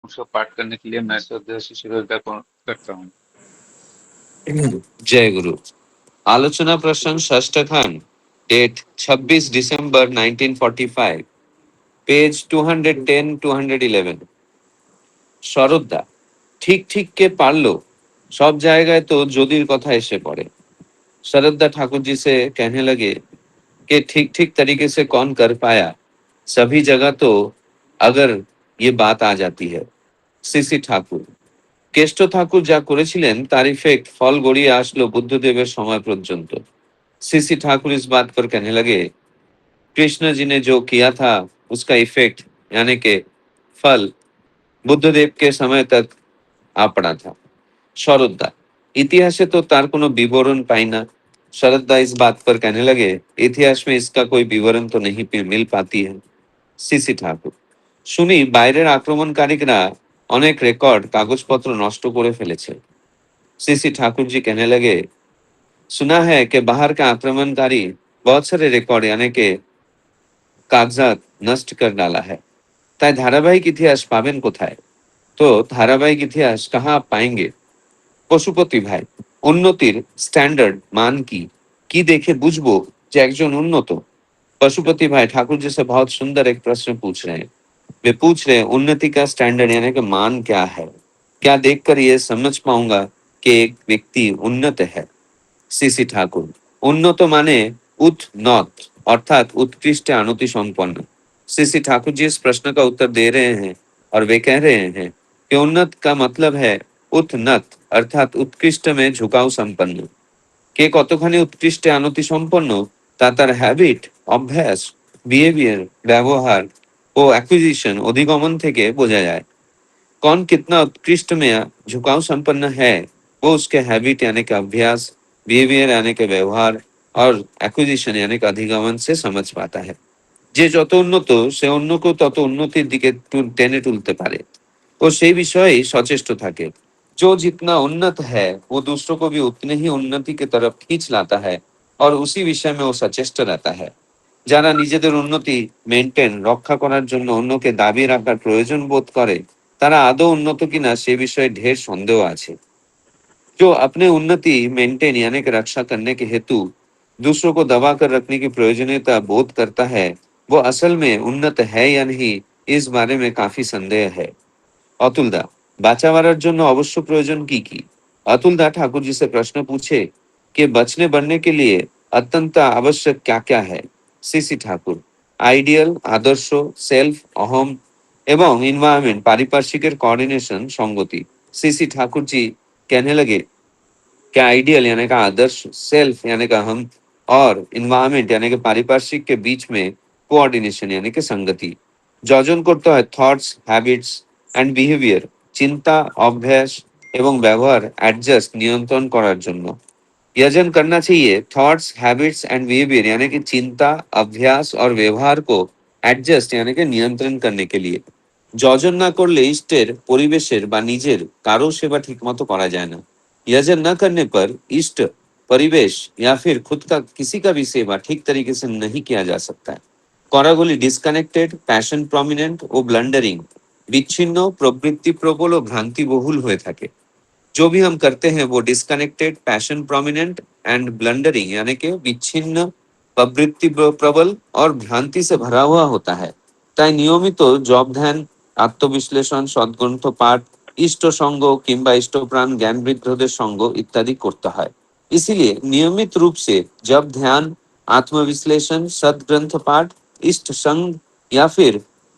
उसको पाठ करने के लिए मैं श्रद्धा से शिरोधा करता हूँ। जय गुरु। आलोचना प्रसंग षष्ठ खंड, डेट 26 दिसंबर 1945, पेज 210 211। শরৎদা, ঠিক ঠিক কে পারলো? सब জায়গায় तो ज्योतिर কথা এসে পড়ে। शरद्दा ठाकुर जी से कहने लगे कि ठीक ठीक तरीके से कौन कर पाया? सभी जगह तो अगर ये बात आ जाती है। सीसी ठाकुर, কেষ্ট ঠাকুর যা করেছিলেন তার ইফেক্ট ফল গড়িয়ে আসলো বুদ্ধদেবের সময় পর্যন্ত। सीसी ठाकुर इस बात पर कहने लगे, कृष्ण जी ने जो किया था उसका इफेक्ट यानी के फल बुद्धदेव के समय तक आ पड़ा था। शरद्दा, इतिहासे तो तार कोनो विवरण पाई ना। शरद्दा इस बात पर कहने लगे, इतिहास में इसका कोई विवरण तो नहीं मिल पाती है। सीसी ठाकुर, শুনি বাইরের আক্রমণকারীরা অনেক রেকর্ড কাগজপত্র নষ্ট করে ফেলেছে। सीसी ठाकुर जी कहने लगे, सुना है कि बाहर का आक्रमणकारी बहुत सारे रिकॉर्ड यानी के कागजात नष्ट कर डाला है। তাই ধারাবাহিক ইতিহাস পাবেন কোথায়? তো ধারাবাহিক ইতিহাস कहाँ आप पाएंगे? পশুপতি ভাই, উন্নতির স্ট্যান্ডার্ড মান কি? কি দেখে বুঝবো যে একজন উন্নত? पशुपति भाई ठाकुर जी से बहुत सुंदर एक प्रश्न पूछ रहे हैं। वे पूछ रहे हैं उन्नति का स्टैंडर्ड यानी कि मान क्या है? क्या देखकर ये समझ पाऊंगा कि एक व्यक्ति उन्नत है? सीसी ठाकुर, उन्नत माने उन्नत अर्थात उत्कृष्ट अनति संपन्न। सीसी ठाकुर जी इस प्रश्न का उत्तर दे रहे हैं और वे कह रहे हैं कि उन्नत का मतलब है उन्नत अर्थात उत्कृष्ट में झुकाव संपन्न। কে কতখানি উৎকৃষ্টে আনতি সম্পন্ন তা তার হ্যাবিট, অভ্যাস, বিহেভিয়ার, ব্যবহার ও অ্যাকুইজিশন অধিগমন থেকে বোঝা যায়। कौन कितना उत्कृष्ट में झुकाव संपन्न है वो उसके हैबिट यानी कि अभ्यास, बिहेवियर यानी कि व्यवहार और एक्विजिशन यानी कि अधिगमन से समझ पाता है। যে যত উন্নত সে অন্যকেও তত উন্নতির দিকে টেনে তুলতে পারে ও সেই বিষয়েই সচেষ্ট থাকে। जो जितना उन्नत है वो दूसरों को भी उतने ही उन्नति की तरफ खींच लाता है और उसी विषय में वो सचेष्ट रहता है। যারা নিজেদের উন্নতি মেনটেন রক্ষা করার জন্য অন্যকে দাবি রাখার প্রয়োজন বোধ করে তারা আদৌ উন্নত কিনা সে বিষয়ে ঢের সন্দেহ আছে। जो अपने उन्नति मेंटेन यानी कि रक्षा करने के हेतु दूसरों को दबा कर रखने की प्रयोजनीयता बोध करता है वो असल में उन्नत है या नहीं इस बारे में काफी संदेह है। अतुल दा, बाचा मारार जন্য অবশ্য প্রয়োজন কি কি? अतुल दा ठाकुर जी से प्रश्न पूछे कि बचने बढ़ने के लिए अत्यंत आवश्यक क्या क्या है? सीसी ठाकुर, आइडियल आदर्श सेल्फ अहम एवं इन्वायरमेंट पारिपार्श्विकेर कोऑर्डिनेशन संगति। सीसी ठाकुर जी कहने लगे कि आइडियल यानी का आदर्श, सेल्फ यानी का हम और इन्वायरमेंट यानी कि पारिपार्श्विक के बीच में कोऑर्डिनेशन यानी कि संगति। যোজন করতে হয় থটস, হ্যাবিটস অ্যান্ড বিহেভিয়ার, চিন্তা, অভ্যাস এবং ব্যবহার অ্যাডজাস্ট नियंत्रण করার জন্য। यजन करना चाहिए थॉट्स, हैबिट्स एंड बिहेवियर यानी कि चिंता, अभ्यास और व्यवहार को एडजस्ट यानी कि नियंत्रण करने के लिए। যজন না করলে ইষ্টের, পরিবেশের বা নিজের কারো সেবা ঠিকমতো করা যায় না। यजन न करने पर इष्ट, परिवेश या फिर खुद का किसी का भी सेवा ठीक तरीके से नहीं किया जा सकता है। করাগুলি ডিসকানেক্টেড, প্যাশন প্রমিনেন্ট ও ব্লান্ডারিং, বিচ্ছিন্ন, প্রবৃত্তি প্রবল ও ভ্রান্তিবহুল হয়ে থাকে। जो भी हम करते हैं वो disconnected, passion prominent and blundering यानी कि विच्छिन्न, प्रवृत्ति प्रबल और भ्रांति से भरा हुआ होता है। তাই নিয়মিত জপ ধ্যান, আত্মবিশ্লেষণ, সদ্গ্রন্থ পাঠ, ইষ্ট সঙ্গ কিংবা ইষ্টপ্রাণ জ্ঞান বৃদ্ধদের সঙ্গ ইত্যাদি করতে হয়। इसीलिए नियमित रूप से जब ध्यान, आत्मविश्लेषण, सद्ग्रंथ पाठ, इष्ट संग या फिर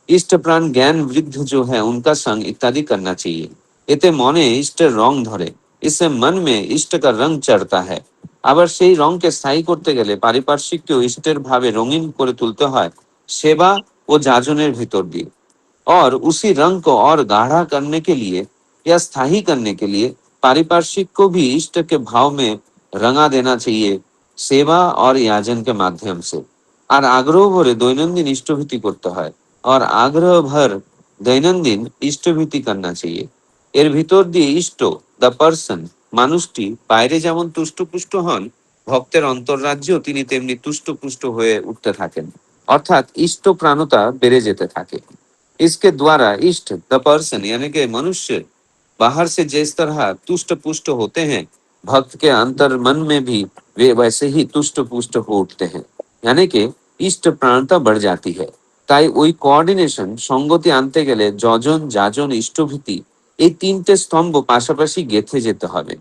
इष्ट प्राण ज्ञान वृद्ध जो है उनका संग इत्यादि करना चाहिए। এতে মনে ইষ্টের রং ধরে, इससे मन में इष्ट का रंग चढ़ता है। আবার সেই রংকে স্থায়ী করতে গেলে পারিপার্শ্বিককেও ইষ্টের ভাবে রঙিন করে তুলতে হয় সেবা ও যাজনের ভিতর দিয়ে। और उसी रंग को और गाढ़ा करने के लिए या स्थायी करने के लिए पारिपार्श्विक को भी इष्ट के भाव में रंगा देना चाहिए सेवा और याजन के माध्यम से। আর আগ্রহ ভরে দৈনন্দিন ইষ্টভীতি করতে হয় और आग्रह भर दैनंदिन इष्टभीति करना चाहिए। এর ভিতর দিয়ে ইষ্ট দ্য পার্সন মানুষটি বাইরে যেমন তুষ্টপুষ্ট হন ভক্তের অন্তর্রাজ্যেও তিনি তেমনি তুষ্টপুষ্ট হয়ে উঠতে থাকেন অর্থাৎ ইষ্ট প্রাণতা বেড়ে যেতে থাকে। इसके द्वारा इष्ट द पर्सन यानी कि मनुष्य बाहर से जिस तरह तुष्ट पुष्ट होते हैं, भक्त के अंतर मन में भी वे वैसे ही तुष्ट पुष्ट हो उठते हैं, यानी कि इष्ट प्राणता बढ़ जाती है। তাই ওই কোঅর্ডিনেশন সঙ্গতি আনতে গেলে যজন যাজন ইষ্টভীতি এই তিনটে স্তম্ভ पाशापाशी गेथे যেতে হবে।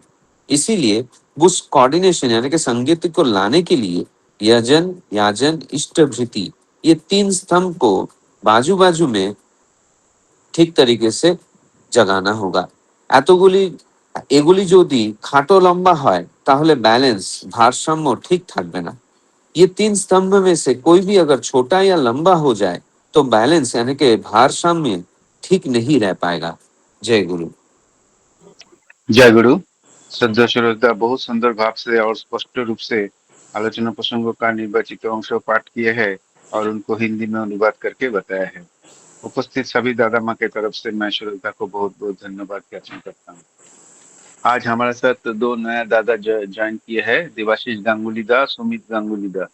इसीलिए उस कोऑर्डिनेशन यानी कि संगति को लाने के लिए यजन याजन इष्टभृति ये तीन स्तंभ को बाजू बाजू में ঠিক তরিকে সে জাগানা হোগা। এতগুলি এগুলি যদি খাটো লম্বা হয় তাহলে बैलेंस ভারসাম্য ঠিক থাকবে না। ये तीन स्तंभ में से कोई भी अगर छोटा या लंबा हो जाए तो बैलेंस यानी कि भारसाम्य ठीक नहीं रह पाएगा। जय गुरु। जय गुरु। श्रद्धा श्रोता बहुत सुंदर भाव से और स्पष्ट रूप से आलोचना प्रसंगों का निर्वाचित अंश पाठ किए हैं और उनको हिंदी में अनुवाद करके बताया है। उपस्थित सभी दादा माँ के तरफ से मैं श्रोता को बहुत बहुत धन्यवाद ज्ञापन करता हूँ। आज हमारे साथ दो नया दादा ज्वाइन किए हैं, देवाशीष गांगुली दा, सुमित गांगुली दा।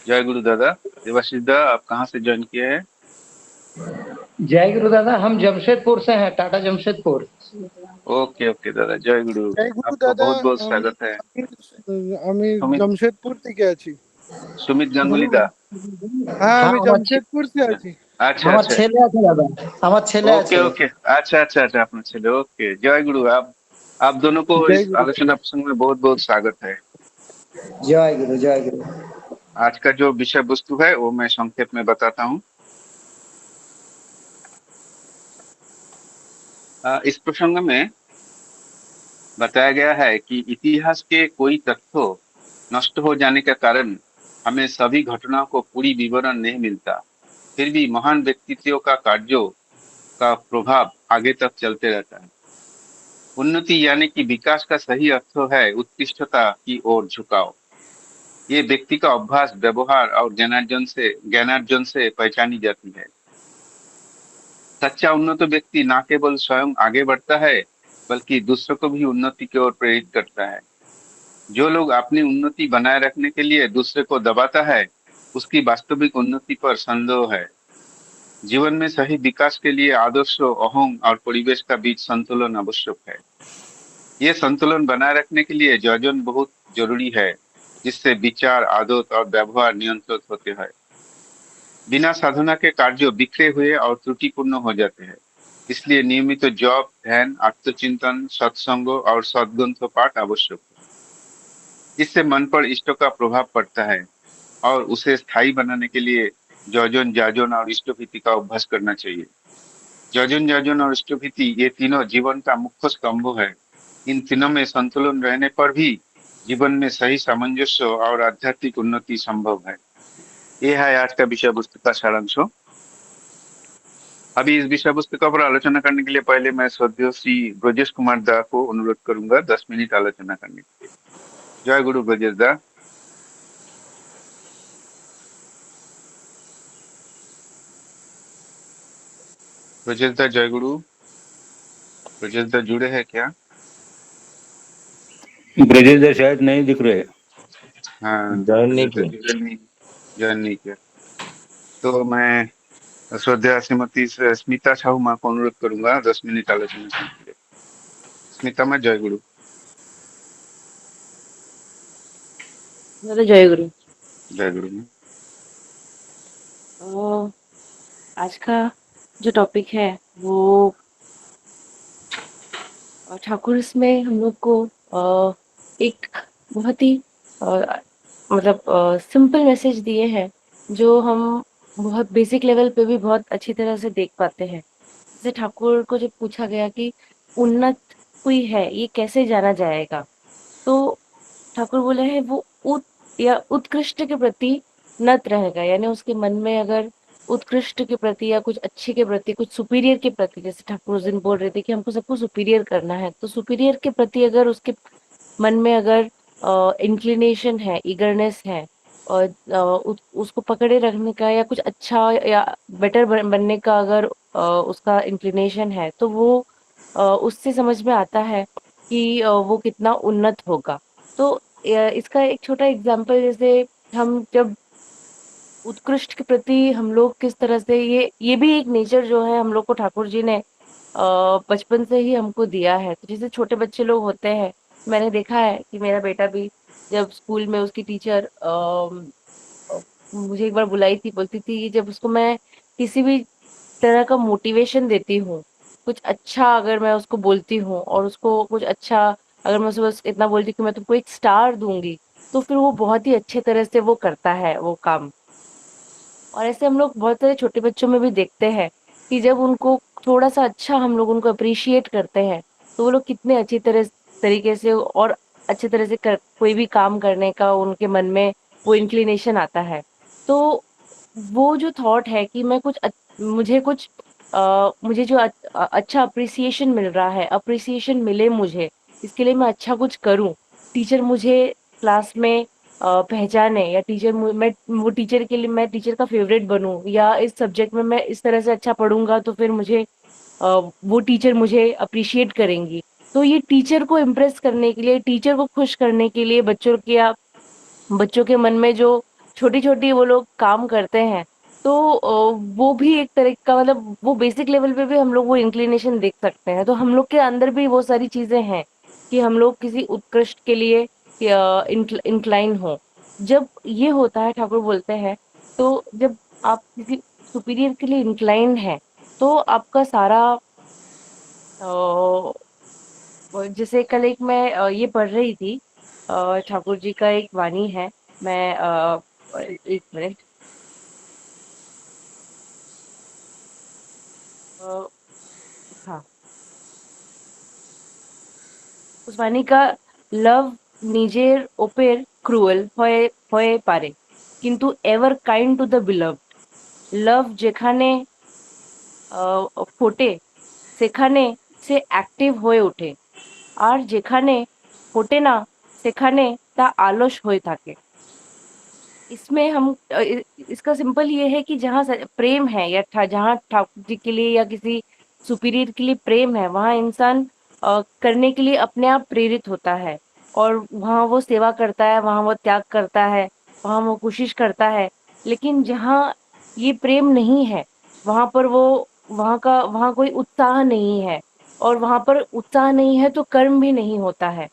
जय गुरु दादा। देवाशीष दा, आप कहाँ से ज्वाइन किए हैं? जय गुरु दादा, हम जमशेदपुर से हैं, टाटा जमशेदपुर। ओके ओके दादा, जय गुरु। जय गुरु आपका दादा। बहुत बहुत स्वागत है। আমি सुमित জামশেদপুর থেকে আছি। सुमित गांगुली दा। হ্যাঁ, हाँ, আমি জামশেদপুর से আছি। अच्छा আমার अच्छा। ছেলে আছে দাদা, আমার ছেলে ओके আছে। ओके। अच्छा अच्छा अच्छा, अपना चले। ओके, जय गुरु। आप दोनों को जय इस गुरु आलोचना प्रसंग में बहुत बहुत स्वागत है। जय गुरु जय गुरु। आज का जो विषय वस्तु है वो मैं संक्षेप में बताता हूँ। इस प्रसंग में बताया गया है कि इतिहास के कोई तथ्यों नष्ट हो जाने के कारण हमें सभी घटनाओं को पूरी विवरण नहीं मिलता, फिर भी महान व्यक्तित्वों का कार्यों का प्रभाव आगे तक चलते रहता है। उन्नति यानी कि विकास का सही अर्थ है उत्कृष्टता की ओर झुकाव। ये व्यक्ति का अभ्यास, व्यवहार और ज्ञानार्जन से पहचानी जाती है। सच्चा उन्नत व्यक्ति न केवल स्वयं आगे बढ़ता है बल्कि दूसरों को भी उन्नति की ओर प्रेरित करता है। जो लोग अपनी उन्नति बनाए रखने के लिए दूसरे को दबाता है उसकी वास्तविक उन्नति पर संदेह है। जीवन में सही विकास के लिए आदर्श, अहम और परिवेश का बीच संतुलन आवश्यक है। ये संतुलन बनाए रखने के लिए जजन बहुत जरूरी है, जिससे विचार, आदत और व्यवहार नियंत्रित होते हैं। बिना साधना के कार्य बिखरे हुए और त्रुटिपूर्ण हो जाते हैं। इसलिए नियमित जप, ध्यान, आत्मचिंतन, सत्संग और सद्ग्रंथ पाठ आवश्यक है। इससे मन पर इष्ट का प्रभाव पड़ता है और उसे स्थायी बनाने के लिए जजन, जाजन और इष्टभीति का अभ्यास करना चाहिए। जजन, जाजन और इष्टभीति ये तीनों जीवन का मुख्य स्तंभ है। इन तीनों में संतुलन रहने पर भी जीवन में सही सामंजस्य और आध्यात्मिक उन्नति संभव है। ये है आज का विषय वस्तु का सारांश। अभी इस विषय वस्तु का ऊपर आलोचना करने के लिए पहले मैं श्रद्धेय श्री ब्रजेश कुमार दा को अनुरोध करूंगा 10 मिनट आलोचना करने के लिए। जय गुरु ब्रजेश दा। ब्रजेश दा, जय गुरु। ब्रजेश दा जुड़े हैं क्या? ब्रजेश दा शायद नहीं दिख रहे। हाँ, ज्वाइन नहीं ब्रजेश दा किया। ज्वाइन नहीं किया। तो मैं श्रद्धेय श्रीमती स्मिता साहू माँ को अनुरोध करूंगा 10 मिनट आलोचना करने के लिए। स्मिता माँ, जय गुरु। दादा जय गुरु। जय गुरु माँ। आज का जो टॉपिक है वो ठाकुर इसमें हम लोग को एक बहुत ही मतलब सिंपल मैसेज दिए हैं जो हम बहुत बेसिक लेवल पे भी बहुत अच्छी तरह से देख पाते हैं। जैसे ठाकुर को जब पूछा गया कि उन्नत कोई है ये कैसे जाना जाएगा, तो ठाकुर बोले हैं वो या उत्कृष्ट के प्रति नत रहेगा, यानी उसके मन में अगर उत्कृष्ट के प्रति या कुछ अच्छे के प्रति, कुछ सुपीरियर के प्रति, जैसे ठाकुर उस दिन बोल रहे थे कि हमको सबको सुपीरियर करना है, तो सुपीरियर के प्रति अगर उसके मन में अगर इंक्लिनेशन है, ईगरनेस है और उसको पकड़े रखने का या कुछ अच्छा या बेटर बनने का अगर उसका इंक्लिनेशन है, तो वो उससे समझ में आता है कि वो कितना उन्नत होगा। तो इसका एक छोटा एग्जाम्पल, जैसे हम जब उत्कृष्ट के प्रति हम लोग किस तरह से ये भी एक नेचर जो है हम लोग को ठाकुर जी ने बचपन से ही हमको दिया है। तो जैसे छोटे बच्चे लोग होते हैं, मैंने देखा है कि मेरा बेटा भी जब स्कूल में उसकी टीचर मुझे एक बार बुलाई थी, बोलती थी कि जब उसको मैं किसी भी तरह का मोटिवेशन देती हूँ, कुछ अच्छा अगर मैं उसको बोलती हूँ और उसको कुछ अच्छा अगर मैं उसे बस इतना बोलती हूँ कि मैं तुमको एक स्टार दूँगी, तो फिर वो बहुत ही अच्छे तरह से वो करता है वो काम। और ऐसे हम लोग बहुत सारे छोटे बच्चों में भी देखते हैं कि जब उनको थोड़ा-सा अच्छा हम लोग उनको एप्रिशिएट करते हैं, तो वो लोग कितने अच्छी तरीके से और अच्छे तरह से कर कोई भी काम करने का उनके मन में वो इंक्लिनेशन आता है। तो वो जो थॉट है कि मैं मुझे कुछ मुझे जो अच्छा एप्रिसिएशन मिल रहा है, एप्रिसिएशन मिले मुझे, इसके लिए मैं अच्छा कुछ करूँ। टीचर मुझे क्लास में पहचाने या मैं वो टीचर के लिए मैं टीचर का फेवरेट बनूँ या इस सब्जेक्ट में मैं इस तरह से अच्छा पढ़ूँगा तो फिर मुझे वो टीचर मुझे एप्रिशिएट करेंगी। तो ये टीचर को इम्प्रेस करने के लिए, टीचर को खुश करने के लिए बच्चों के मन में जो छोटी-छोटी वो लोग काम करते हैं, तो वो भी एक तरह का मतलब वो बेसिक लेवल पे भी हम लोग वो इंक्लिनेशन देख सकते हैं। तो हम लोग के अंदर भी वो सारी चीज़ें हैं कि हम लोग किसी उत्कृष्ट के लिए इंक्लाइन हों। जब ये होता है ठाकुर बोलते हैं, तो जब आप किसी सुपीरियर के लिए इंक्लाइंड हैं, तो आपका सारा अ, जैसे कल एक मैं ये पढ़ रही थी ठाकुर जी का एक वाणी है। मैं एक मिनट अ, हाँ, उस वाणी का लव নিজের ওপর ক্রুয়েল হয়ে পারে কিন্তু ever kind to the beloved love যেখানে ফোটে সেখানে সে অ্যাক্টিভ হয়ে ওঠে আর যেখানে ফোটে না সেখানে তা আলস হয়ে থাকে इसमें हम इसका सिंपल ये है कि जहाँ प्रेम है या जहाँ ठाकुर जी के लिए या किसी सुपीरियर के लिए प्रेम है वहाँ इंसान करने के लिए अपने आप प्रेरित होता है और वहाँ वो सेवा करता है, वहाँ वो त्याग करता है, वहाँ वो कोशिश करता है। लेकिन जहाँ ये प्रेम नहीं है, वहाँ पर वो वहाँ कोई उत्साह नहीं है और वहाँ पर उत्साह नहीं है तो कर्म भी नहीं होता है।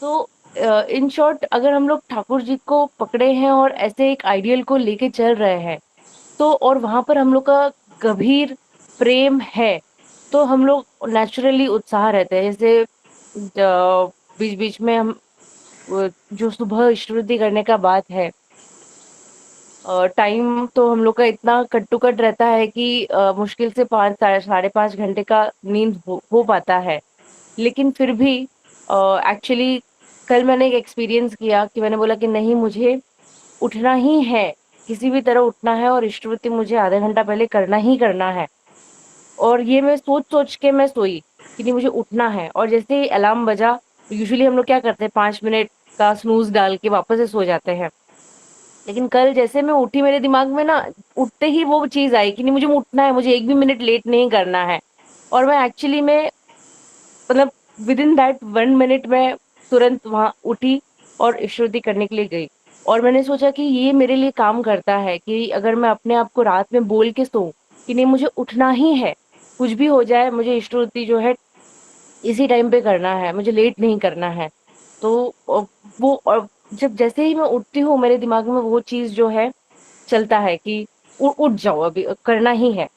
तो इन शॉर्ट अगर हम लोग ठाकुर जी को पकड़े हैं और ऐसे एक आइडियल को लेके चल रहे हैं, तो और वहाँ पर हम लोग का गंभीर प्रेम है, तो हम लोग नेचुरली उत्साह रहते हैं। जैसे बीच-बीच में हम जो सुबह स्तुति करने का बात है, टाइम तो हम लोग का इतना कट टू कट रहता है कि मुश्किल से 5 साढ़े 5 घंटे का नींद हो पाता है। लेकिन फिर भी एक्चुअली कल मैंने एक एक्सपीरियंस किया कि मैंने बोला कि नहीं मुझे उठना ही है, किसी भी तरह उठना है और इष्टवृत्ति मुझे आधा घंटा पहले करना ही करना है। और ये मैं सोच-सोच के मैं सोई कि नहीं मुझे उठना है और जैसे ही अलार्म बजा, यूजुअली हम लोग क्या करते हैं 5 मिनट का स्नूज़ डाल के वापस से सो जाते हैं। लेकिन कल जैसे मैं उठी मेरे दिमाग में ना उठते ही वो चीज़ आई कि नहीं मुझे उठना है, मुझे 1 भी मिनट लेट नहीं करना है। और मैं एक्चुअली में मतलब विदिन दैट 1 मिनट में तुरंत वहाँ उठी और श्रुति करने के लिए गई। और मैंने सोचा कि ये मेरे लिए काम करता है कि अगर मैं अपने आप को रात में बोल के सोऊँ कि नहीं मुझे उठना ही है, कुछ भी हो जाए मुझे श्रुति जो है इसी टाइम पे करना है, मुझे लेट नहीं करना है। तो वो और जब जैसे ही मैं उठती हूँ मेरे दिमाग में वो चीज़ जो है चलता है कि उठ जाओ अभी करना ही है।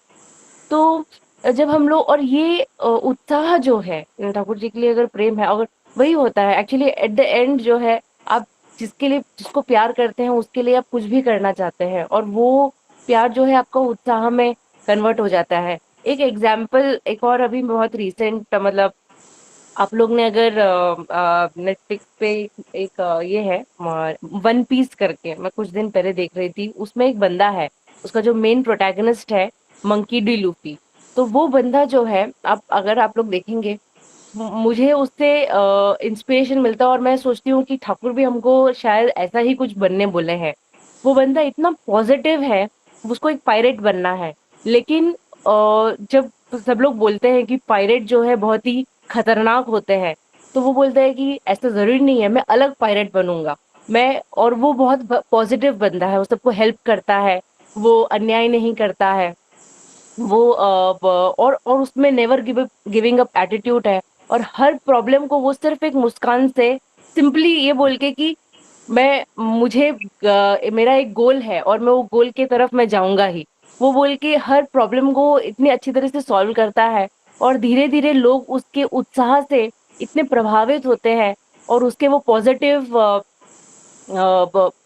तो जब हम लोग और ये उत्साह जो है ठाकुर जी के लिए अगर प्रेम है अगर वही होता है एक्चुअली एट द एंड जो है आप जिसको प्यार करते हैं उसके लिए आप कुछ भी करना चाहते हैं और वो प्यार जो है आपका उत्साह में कन्वर्ट हो जाता है। एक एग्जाम्पल एक और अभी बहुत रिसेंट मतलब आप लोग ने अगर नेटफ्लिक्स पे एक ये है वन पीस करके मैं कुछ दिन पहले देख रही थी उसमें एक बंदा है उसका जो मेन प्रोटैगनिस्ट है मंकी डी लूफी। तो वो बंदा जो है आप अगर आप लोग देखेंगे मुझे उससे इंस्पिरेशन मिलता है और मैं सोचती हूँ कि ठाकुर भी हमको शायद ऐसा ही कुछ बनने बोले हैं। वो बंदा इतना पॉजिटिव है, उसको एक पायरेट बनना है। लेकिन जब सब लोग बोलते हैं कि पायरेट जो है बहुत ही खतरनाक होते हैं, तो वो बोलता है कि ऐसा ज़रूरी नहीं है, मैं अलग पायरेट बनूँगा। मैं और वो बहुत पॉजिटिव बंदा है, वो सबको हेल्प करता है, वो अन्याय नहीं करता है, वो और उसमें नेवर गिविंग अप एटीट्यूड है। और हर प्रॉब्लम को वो सिर्फ एक मुस्कान से सिंपली ये बोल के कि मेरा एक गोल है और मैं वो गोल की तरफ मैं जाऊंगा ही, वो बोल के हर प्रॉब्लम को इतनी अच्छी तरह से सॉल्व करता है। और धीरे धीरे लोग उसके उत्साह से इतने प्रभावित होते हैं और उसके वो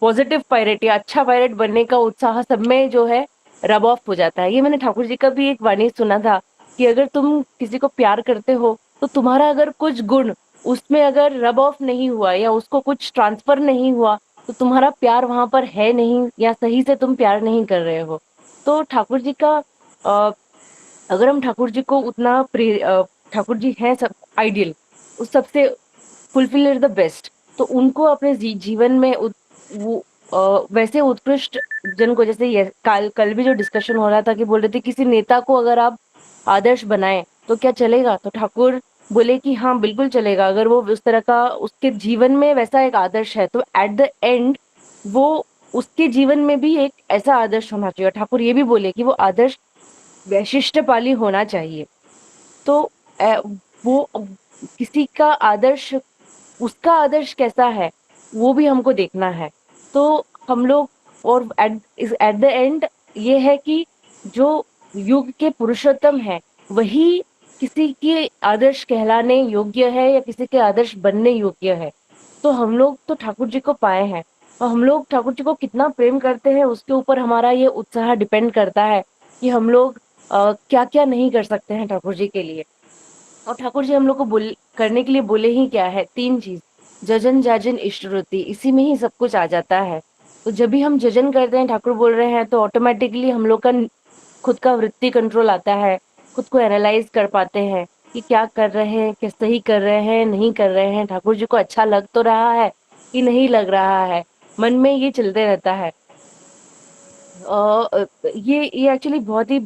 पॉजिटिव पायरेट या अच्छा पायरेट बनने का उत्साह सब में जो है रब ऑफ हो जाता है। ये मैंने ठाकुर जी का भी एक वाणी सुना था कि अगर तुम किसी को प्यार करते हो तो तुम्हारा अगर कुछ गुण उसमें अगर रब ऑफ नहीं हुआ या उसको कुछ ट्रांसफर नहीं हुआ तो तुम्हारा प्यार वहां पर है नहीं या सही से तुम प्यार नहीं कर रहे हो। तो ठाकुर जी का अ, अगर हम ठाकुर जी को ठाकुर जी हैं सब आइडियल, उस सबसे फुलफिल इज द बेस्ट। तो उनको अपने जीवन में वो वैसे उत्कृष्ट जन को, जैसे ये कल कल भी जो डिस्कशन हो रहा था कि बोल रहे थे किसी नेता को अगर आप आदर्श बनाएं तो क्या चलेगा, तो ठाकुर बोले कि हाँ बिल्कुल चलेगा, अगर वो उस तरह का उसके जीवन में वैसा एक आदर्श है तो एट द एंड वो उसके जीवन में भी एक ऐसा आदर्श होना चाहिए। ठाकुर ये भी बोले कि वो आदर्श वैशिष्टपाली होना चाहिए। तो वो किसी का आदर्श, उसका आदर्श कैसा है वो भी हमको देखना है। तो हम लोग और एट द एंड ये है कि जो युग के पुरुषोत्तम है वही किसी के आदर्श कहलाने योग्य है या किसी के आदर्श बनने योग्य है। तो हम लोग तो ठाकुर जी को पाए हैं और हम लोग ठाकुर जी को कितना प्रेम करते हैं उसके ऊपर हमारा ये उत्साह डिपेंड करता है कि हम लोग क्या क्या नहीं कर सकते हैं ठाकुर जी के लिए। और ठाकुर जी हम लोग को करने के लिए बोले ही क्या है, तीन चीज, जजन जाजन इष्टरुति, इसी में ही सब कुछ आ जाता है। तो जब भी हम जजन करते हैं ठाकुर बोल रहे हैं तो ऑटोमेटिकली हम लोग का खुद का वृत्ति कंट्रोल आता है, खुद को एनालाइज कर पाते हैं कि क्या कर रहे हैं, क्या सही कर रहे हैं, नहीं कर रहे हैं, ठाकुर जी को अच्छा लग तो रहा है कि नहीं लग रहा है, मन में ये चलते रहता है। ये एक्चुअली बहुत ही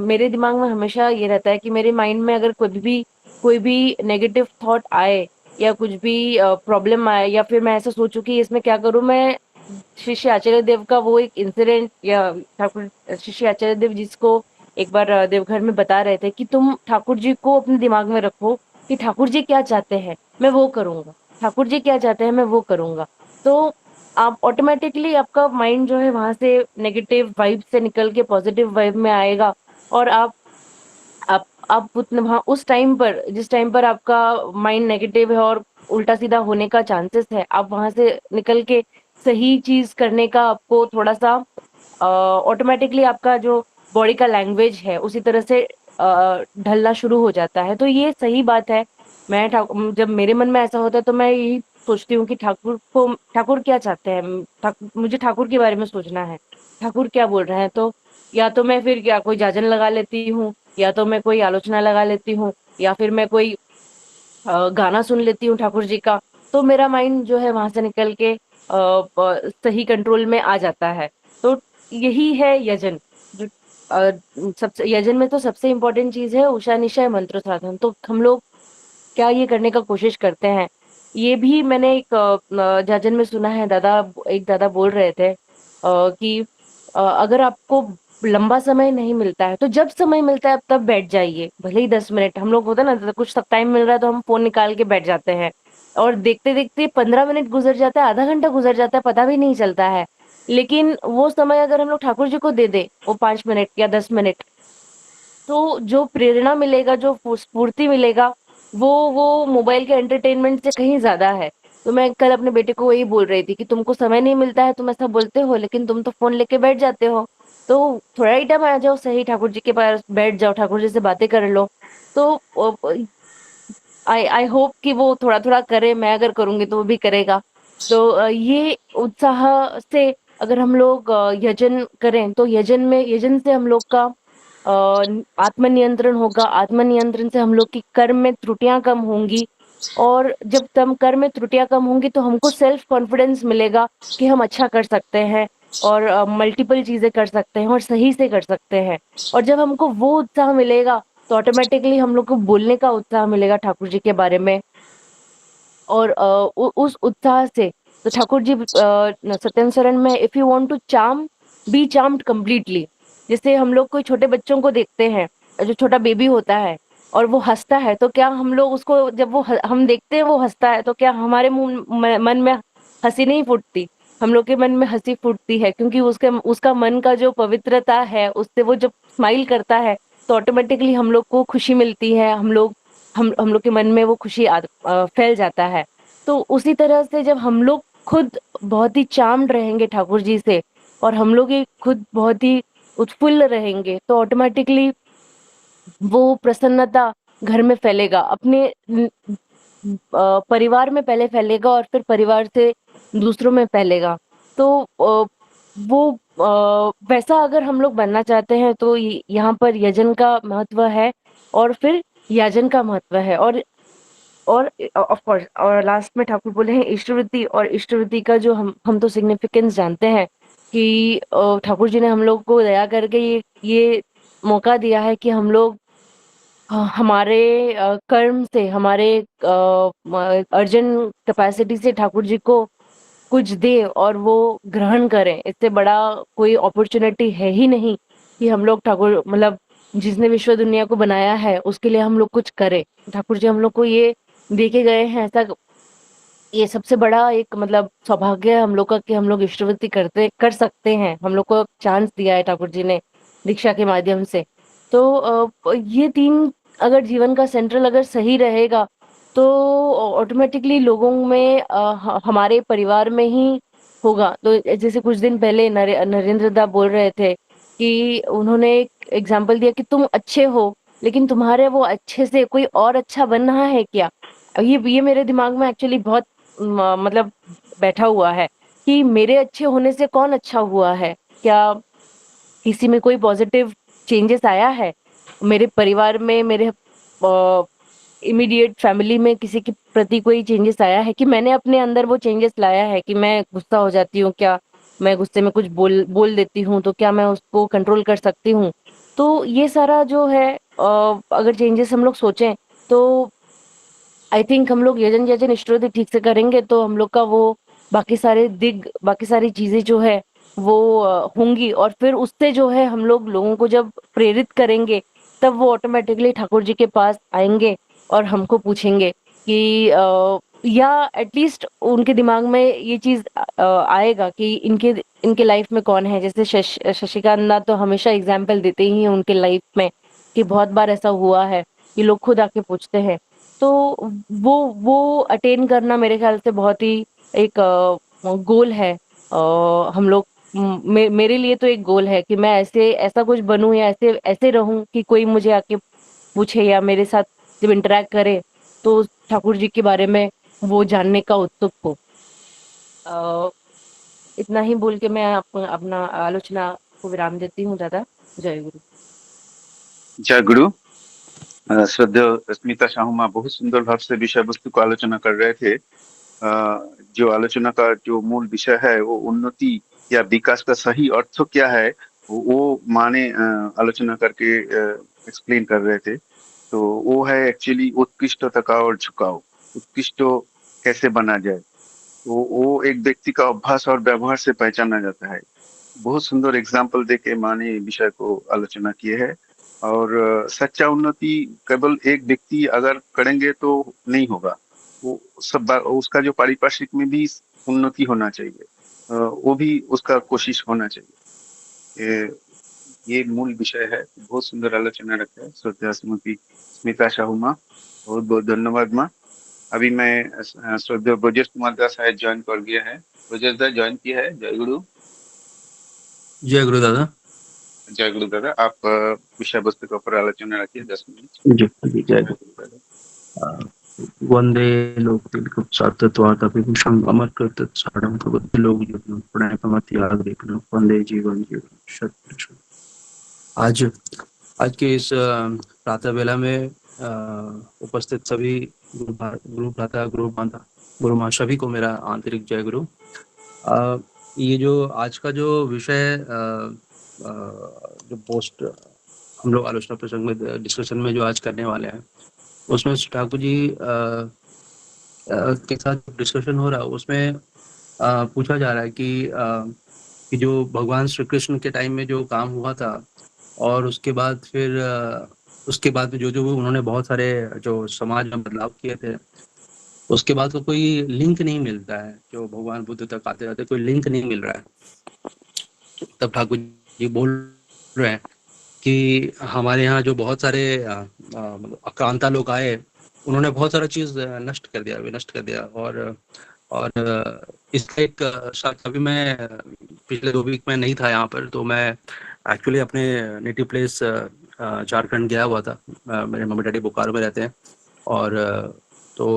मेरे दिमाग में हमेशा ये रहता है कि मेरे माइंड में अगर कोई भी नेगेटिव थॉट आए या कुछ भी प्रॉब्लम आए या फिर मैं ऐसा सोचूं कि इसमें क्या करूं, मैं शिष्य आचार्य देव का वो एक इंसिडेंट या ठाकुर शिष्य आचार्य देव जिसको एक बार देवघर में बता रहे थे कि तुम ठाकुर जी को अपने दिमाग में रखो कि ठाकुर जी क्या चाहते हैं मैं वो करूंगा, ठाकुर जी क्या चाहते हैं मैं वो करूंगा। तो आप ऑटोमेटिकली आपका माइंड जो है वहां से नेगेटिव वाइब से निकल के पॉजिटिव वाइब में आएगा और आप वहाँ उस टाइम पर जिस टाइम पर आपका माइंड नेगेटिव है और उल्टा सीधा होने का चांसेस है, आप वहां से निकल के सही चीज करने का आपको थोड़ा सा ऑटोमेटिकली आपका जो बॉडी का लैंग्वेज है उसी तरह से ढलना शुरू हो जाता है। तो ये सही बात है। जब मेरे मन में ऐसा होता है तो मैं यही सोचती हूँ कि ठाकुर क्या चाहते हैं, मुझे ठाकुर के बारे में सोचना है, ठाकुर क्या बोल रहे हैं। तो या तो मैं फिर क्या कोई जाजन लगा लेती हूँ या तो मैं कोई आलोचना लगा लेती हूँ या फिर मैं कोई गाना सुन लेती हूँ ठाकुर जी का। तो मेरा माइंड जो है वहां से निकल के सही कंट्रोल में आ जाता है। तो यही है यजन। जो सबसे यजन में तो सबसे इम्पोर्टेंट चीज है उषा निशा मंत्र साधन। तो हम लोग क्या ये करने का कोशिश करते हैं। ये भी मैंने एक जाजन में सुना है, एक दादा बोल रहे थे कि अगर आपको लंबा समय नहीं मिलता है तो जब समय मिलता है तब बैठ जाइए, भले ही 10 मिनट। हम लोग होता है ना तो कुछ टाइम मिल रहा है तो हम फोन निकाल के बैठ जाते हैं और देखते देखते 15 मिनट गुजर जाता है, आधा घंटा गुजर जाता है, पता भी नहीं चलता है। लेकिन वो समय अगर हम लोग ठाकुर जी को दे दे, वो 5 मिनट या 10 मिनट, तो जो प्रेरणा मिलेगा, जो स्फूर्ति मिलेगा, वो मोबाइल के एंटरटेनमेंट से कहीं ज्यादा है। तो मैं कल अपने बेटे को वही बोल रही थी कि तुमको समय नहीं मिलता है, तुम ऐसा बोलते हो, लेकिन तुम तो फोन लेके बैठ जाते हो। तो थोड़ा ही टाइम आ जाओ, सही ठाकुर जी के पास बैठ जाओ, ठाकुर जी से बातें कर लो। तो आई होप कि वो थोड़ा थोड़ा करे, मैं अगर करूंगी तो वो भी करेगा। तो ये उत्साह से अगर हम लोग यजन करें तो यजन से हम लोग का आत्मनियंत्रण होगा, आत्मनियंत्रण से हम लोग की कर्म में त्रुटियां कम होंगी और जब तम कर्म में त्रुटियां कम होंगी तो हमको सेल्फ कॉन्फिडेंस मिलेगा कि हम अच्छा कर सकते हैं और मल्टीपल चीजें कर सकते हैं और सही से कर सकते हैं। और जब हमको वो उत्साह मिलेगा तो ऑटोमेटिकली हम लोग को बोलने का उत्साह मिलेगा ठाकुर जी के बारे में। और उस उत्साह से तो ठाकुर जी सत्यम शरण में if you want to charm be charmed completely. जैसे हम लोग कोई छोटे बच्चों को देखते हैं, जो छोटा बेबी होता है और वो हंसता है, तो क्या हम लोग उसको जब हम देखते हैं वो हंसता है, तो क्या हमारे मन में हंसी नहीं फूटती? हम लोग के मन में हंसी फूटती है, क्योंकि उसके उसका मन का जो पवित्रता है, उससे वो जब स्माइल करता है तो ऑटोमेटिकली हम लोग को खुशी मिलती है, हम लोग के मन में वो खुशी फैल जाता है। तो उसी तरह से जब हम लोग खुद बहुत ही चार्म्ड रहेंगे ठाकुर जी से, और हम लोग ही खुद बहुत ही उत्फुल्ल रहेंगे, तो ऑटोमेटिकली वो प्रसन्नता घर में फैलेगा, अपने परिवार में पहले फैलेगा और फिर परिवार से दूसरों में फैलेगा। तो वो वैसा अगर हम लोग बनना चाहते हैं तो यहाँ पर यजन का महत्व है, और फिर याजन का महत्व है, और ऑफ कोर्स, और लास्ट में ठाकुर बोले हैं इष्टवृत्ति, और इष्टवृत्ति का जो हम तो सिग्निफिकेंस जानते हैं कि ठाकुर जी ने हम लोग को दया करके ये मौका दिया है कि हम लोग हमारे कर्म से, हमारे अर्जन कैपेसिटी से ठाकुर जी को कुछ दे और वो ग्रहण करें। इससे बड़ा कोई अपॉर्चुनिटी है ही नहीं कि हम लोग ठाकुर, मतलब जिसने विश्व दुनिया को बनाया है उसके लिए हम लोग कुछ करें। ठाकुर जी हम लोग को ये दे के गए हैं, ऐसा ये सबसे बड़ा एक मतलब सौभाग्य है हम लोग का कि हम लोग इष्टवृत्ति कर सकते हैं। हम लोग को चांस दिया है ठाकुर जी ने दीक्षा के माध्यम से। तो ये तीन अगर जीवन का सेंट्रल अगर सही रहेगा तो ऑटोमेटिकली लोगों में हमारे परिवार में ही होगा। तो जैसे कुछ दिन पहले नरेंद्र दा बोल रहे थे कि उन्होंने एक एग्जाम्पल दिया कि तुम अच्छे हो, लेकिन तुम्हारे वो अच्छे से कोई और अच्छा बन रहा है क्या? ये मेरे दिमाग में एक्चुअली बहुत मतलब बैठा हुआ है कि मेरे अच्छे होने से कौन अच्छा हुआ है? क्या किसी में कोई पॉजिटिव चेंजेस आया है? मेरे परिवार में, मेरे इमीडिएट फैमिली में किसी के प्रति कोई चेंजेस आया है कि मैंने अपने अंदर वो चेंजेस लाया है कि मैं गुस्सा हो जाती हूँ? क्या मैं गुस्से में कुछ बोल देती हूँ? तो क्या मैं उसको कंट्रोल कर सकती हूँ? तो ये सारा जो है अगर चेंजेस हम लोग सोचें तो आई थिंक हम लोग यजन यजन इष्टों ठीक से करेंगे तो हम लोग का वो बाकी सारी चीजें जो है वो होंगी, और फिर उससे जो है हम लोग लोगों को जब प्रेरित करेंगे तब वो ऑटोमेटिकली ठाकुर जी के पास आएंगे और हमको पूछेंगे कि या एटलीस्ट उनके दिमाग में ये चीज आएगा कि इनके इनके लाइफ में कौन है। जैसे शशिकांत तो हमेशा एग्जाम्पल देते ही हैं उनके लाइफ में कि बहुत बार ऐसा हुआ है कि लोग खुद आके पूछते हैं। तो वो अटेन करना मेरे ख्याल से बहुत ही एक गोल है। हम लोग मेरे लिए तो एक गोल है कि मैं ऐसा कुछ बनूं या ऐसे ऐसे रहूं कि कोई मुझे आके पूछे या मेरे साथ जब इंटरेक्ट करे तो ठाकुर जी के बारे में वो जानने का उत्सुक हो। अ, इतना ही बोल के मैं अपना आलोचना को विराम देती हूँ दादा। जय गुरु। जय गुरु। श्रद्धेय स्मिता शाहू माँ बहुत सुंदर भाव से विषय वस्तु को आलोचना कर रहे थे। जो आलोचना का जो मूल विषय है वो उन्नति या विकास का सही अर्थ क्या है, वो माने आलोचना करके एक्सप्लेन कर रहे थे। तो वो है एक्चुअली उत्कृष्टता का और झुकाव। उत्कृष्ट कैसे बना जाए, तो वो एक व्यक्ति का अभ्यास और व्यवहार से पहचाना जाता है। बहुत सुंदर एग्जाम्पल देके माने विषय को आलोचना किए है। और सच्चा उन्नति केवल एक व्यक्ति अगर करेंगे तो नहीं होगा, वो उसका जो पारिपार्श्विक में भी उन्नति होना चाहिए, वो भी उसका कोशिश होना चाहिए। ये मूल विषय है। बहुत सुंदर आलोचना रखा है श्रद्धा स्मृति स्मिता शाहू माँ। बहुत बहुत धन्यवाद माँ। अभी मैं श्रद्धेय ब्रजेश कुमार दास शायद ज्वाइन कर गया है। ब्रजेश दा ज्वाइन किया है। जय गुरु। जय गुरु दादा। जय गुरु दादा। आप विषय वस्तु के ऊपर आलोचना रखिए 10 मिनट। जी जय गुरु दादा। वंदे लोकतिलकं अमर कृतसारं लोग जीवन प्रणयकमत्यागरेखनं वंदे जीवन जीवन शत्रु। आज के इस प्रातः वेला में उपस्थित सभी गुरु भ्राता, गुरु माता, गुरु माँ सभी को मेरा आंतरिक जय गुरु। ये जो आज का जो विषय जो पोस्ट हम लोग आलोचना प्रसंग में डिस्कशन में जो आज करने वाले हैं उसमें ठाकुर जी के साथ डिस्कशन हो रहा है उसमें पूछा जा रहा है कि जो भगवान श्री कृष्ण के टाइम में जो काम हुआ था और उसके बाद फिर उसके बाद जो जो उन्होंने बहुत सारे जो समाज में बदलाव किए थे, उसके बाद तो कोई लिंक नहीं मिलता है, जो भगवान बुद्ध तक आते रहते कोई लिंक नहीं मिल रहा है। तब ठाकुर जी बोल रहे हैं कि हमारे यहाँ जो बहुत सारे मतलब आक्रांता लोग आए, उन्होंने बहुत सारा चीज नष्ट कर दिया, विनष्ट कर दिया। और इसका एक साथ अभी मैं पिछले 2 वीक में नहीं था यहाँ पर, तो मैं एक्चुअली अपने नेटिव प्लेस झारखंड गया हुआ था। मेरे मम्मी डैडी बोकारो में रहते हैं, और तो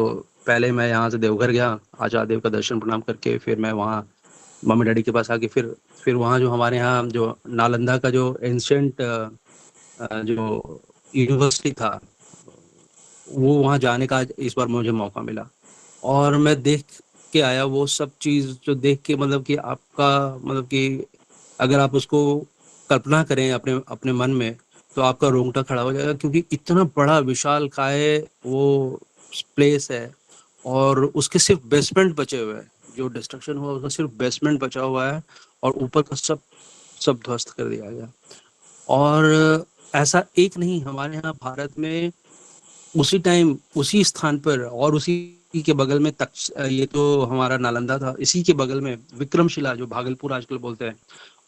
पहले मैं यहाँ से देवघर गया, आचार्य देव का दर्शन प्रणाम करके फिर मैं वहाँ मम्मी डैडी के पास आके फिर वहाँ जो हमारे यहाँ जो नालंदा का जो एंशियंट जो यूनिवर्सिटी था, वो वहाँ जाने का आज इस बार मुझे मौका मिला, और मैं देख के आया वो सब चीज जो देख के, मतलब कि आपका मतलब कि अगर आप उसको कल्पना करें अपने अपने मन में, तो आपका रोंगटा खड़ा हो जाएगा, क्योंकि इतना बड़ा विशाल काय वो प्लेस है, और उसके सिर्फ बेसमेंट बचे हुए हैं। जो डिस्ट्रक्शन हुआ उसका सिर्फ बेसमेंट बचा हुआ है, और ऊपर का सब ध्वस्त कर दिया गया। और ऐसा एक नहीं, हमारे यहाँ भारत में उसी टाइम उसी स्थान पर और उसी के बगल में ये तो हमारा नालंदा था, इसी के बगल में विक्रमशिला, जो भागलपुर आजकल बोलते हैं,